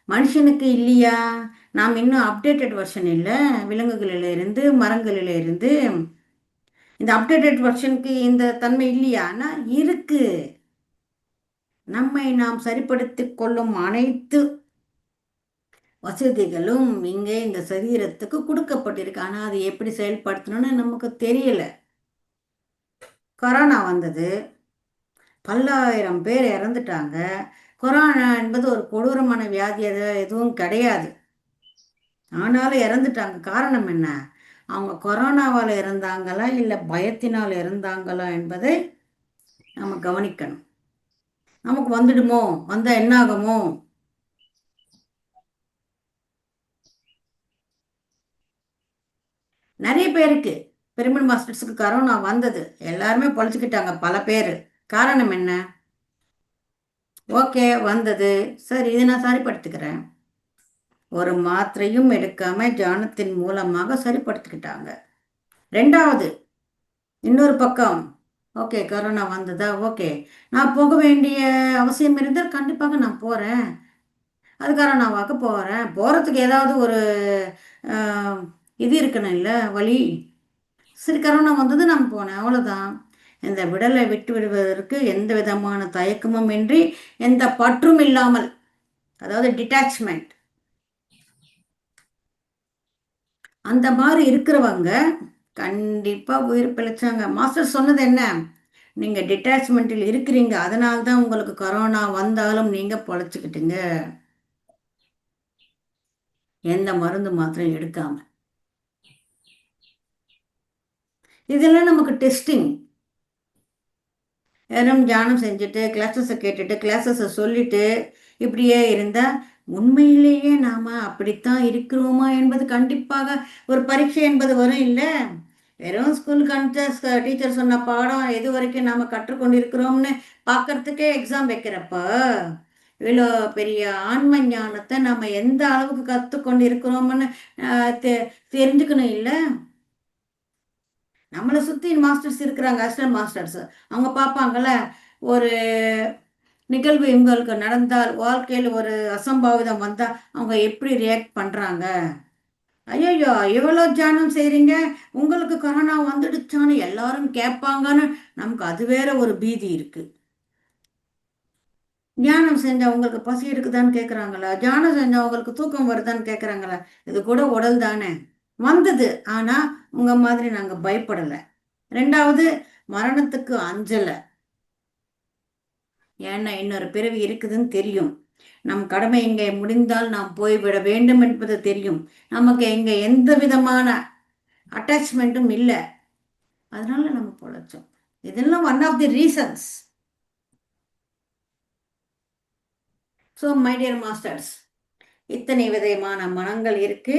மனுஷனுக்கு இல்லையா? நாம் இன்னும் அப்டேட்டட் வெர்ஷன் இல்லை. விலங்குகளிலிருந்து மரங்களிலிருந்து இந்த அப்டேட்டட் வெர்ஷனுக்கு இந்த தன்மை இல்லையானா இருக்கு. நம்மை நாம் சரிப்படுத்திக் கொள்ளும் அனைத்து வசதிகளும் இங்கே இந்த சரீரத்துக்கு கொடுக்கப்பட்டிருக்கு. ஆனால் அது எப்படி செயல்படுத்தணும்னு நமக்கு தெரியல. கொரோனா வந்தது, பல்லாயிரம் பேர் இறந்துட்டாங்க. கொரோனா என்பது ஒரு கொடூரமான வியாதி எதுவும் கிடையாது, ஆனாலும் இறந்துட்டாங்க. காரணம் என்ன? அவங்க கொரோனாவால் இறந்தாங்களா இல்லை பயத்தினால் இறந்தாங்களா என்பதை நம்ம கவனிக்கணும். நமக்கு வந்துடுமோ, வந்தா என்ன ஆகுமோ? நிறைய பேருக்கு, பிரமிட் மாஸ்டர்ஸுக்கு கரோனா வந்தது, எல்லாருமே பொழைச்சிக்கிட்டாங்க பல பேர். காரணம் என்ன? ஓகே, வந்தது, சரி இதை நான் சரிப்படுத்திக்கிறேன். ஒரு மாத்திரையும் எடுக்காம தியானத்தின் மூலமாக சரிப்படுத்திக்கிட்டாங்க. ரெண்டாவது, இன்னொரு பக்கம், ஓகே கொரோனா வந்ததா, ஓகே நான் போக வேண்டிய அவசியம் இருந்தால் கண்டிப்பாக நான் போகிறேன், அது கொரோனாவாக்க போகிறேன். போகிறதுக்கு ஏதாவது ஒரு இது இருக்கணும் இல்லை, வழி. சரி கரோனா வந்தது, நான் போனேன், அவ்வளோதான். இந்த விடலை விட்டு விடுவதற்கு எந்த விதமான தயக்கமும் இன்றி, எந்த பற்றும் இல்லாமல், அதாவது டிட்டாச்மெண்ட், அந்த மாதிரி இருக்கிறவங்க கண்டிப்பாக உயிர் பிழைச்சாங்க. மாஸ்டர் சொன்னது என்ன? நீங்கள் டிட்டாச்மெண்ட்டில் இருக்கிறீங்க, அதனால்தான் உங்களுக்கு கொரோனா வந்தாலும் நீங்கள் பொழைச்சிக்கிட்டீங்க, எந்த மருந்து மாத்திரம் எடுக்காம. இதெல்லாம் நமக்கு டெஸ்டிங். வெறும் தியானம் செஞ்சுட்டு கிளாஸஸை கேட்டுட்டு கிளாஸஸை சொல்லிட்டு இப்படியே இருந்தால் உண்மையிலேயே நாம் அப்படித்தான் இருக்கிறோமா என்பது கண்டிப்பாக ஒரு பரீட்சை என்பது வரும் இல்லை. வெறும் ஸ்கூலுக்கு அனுப்பிச்ச டீச்சர் சொன்ன பாடம் எது வரைக்கும் நாம் கற்றுக்கொண்டு இருக்கிறோம்னு பார்க்கறதுக்கே எக்ஸாம் வைக்கிறப்ப இவ்வளோ பெரிய ஆன்ம ஞானத்தை நம்ம எந்த அளவுக்கு கற்றுக்கொண்டு இருக்கிறோம்னு தெரிஞ்சுக்கணும் இல்லை. நம்மளை சுற்றி மாஸ்டர்ஸ் இருக்கிறாங்க, அசிஸ்டன்ட் மாஸ்டர்ஸ். அவங்க பார்ப்பாங்கள்ல, ஒரு நிகழ்வு இவங்களுக்கு நடந்தால், வாழ்க்கையில் ஒரு அசம்பாவிதம் வந்தால் அவங்க எப்படி ரியாக்ட் பண்ணுறாங்க. ஐயோ எவ்வளோ தியானம் செய்கிறீங்க, உங்களுக்கு கொரோனா வந்துடுச்சான்னு எல்லாரும் கேட்பாங்கன்னு நமக்கு அது வேற ஒரு பீதி இருக்குது. தியானம் செஞ்சவங்களுக்கு பசி இருக்குதான்னு கேட்குறாங்களா, தியானம் செஞ்சவங்களுக்கு தூக்கம் வருதான்னு கேட்குறாங்களா? இது கூட உடல் தானே. வந்தது, ஆனால் உங்கள் மாதிரி நாங்கள் பயப்படலை. ரெண்டாவது, மரணத்துக்கு அஞ்சலை. ஏன்னா இன்னொரு பிறவி இருக்குதுன்னு தெரியும். நம் கடமை இங்கே முடிந்தால் நாம் போய்விட வேண்டும் என்பது தெரியும். நமக்கு இங்கே எந்த விதமான அட்டாச்மெண்ட்டும் இல்லை, அதனால நம்ம பொழைச்சோம். இதெல்லாம் one of the reasons. So my dear masters, இத்தனை விதமான மனங்கள் இருக்கு.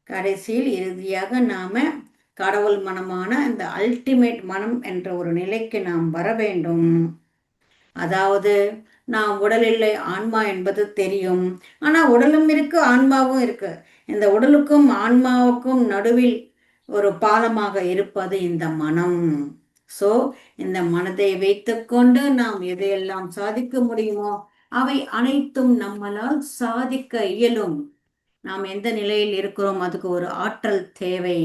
கடைசியில் இறுதியாக நாம கடவுள் மனமான இந்த அல்டிமேட் மனம் என்ற ஒரு நிலைக்கு நாம் வர வேண்டும். அதாவது நாம் உடல் இல்லை, ஆன்மா என்பது தெரியும். ஆனால் உடலும் இருக்கு, ஆன்மாவும் இருக்கு. இந்த உடலுக்கும் ஆன்மாவுக்கும் நடுவில் ஒரு பாலமாக இருப்பது இந்த மனம். ஸோ இந்த மனதை வைத்துக்கொண்டு நாம் எதையெல்லாம் சாதிக்க முடியுமோ அவை அனைத்தும் நம்மளால் சாதிக்க இயலும். நாம் எந்த நிலையில் இருக்கிறோம், அதுக்கு ஒரு ஆற்றல் தேவை.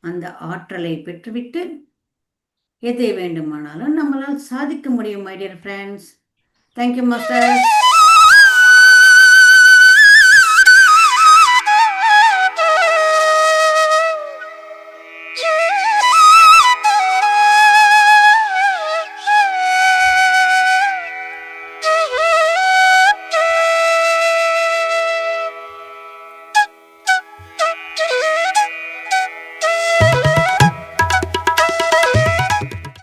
அந்த ஆற்றலை பெற்றுவிட்டு எதை வேண்டுமானாலும் நம்மளால் சாதிக்க முடியும். My dear friends, thank you master.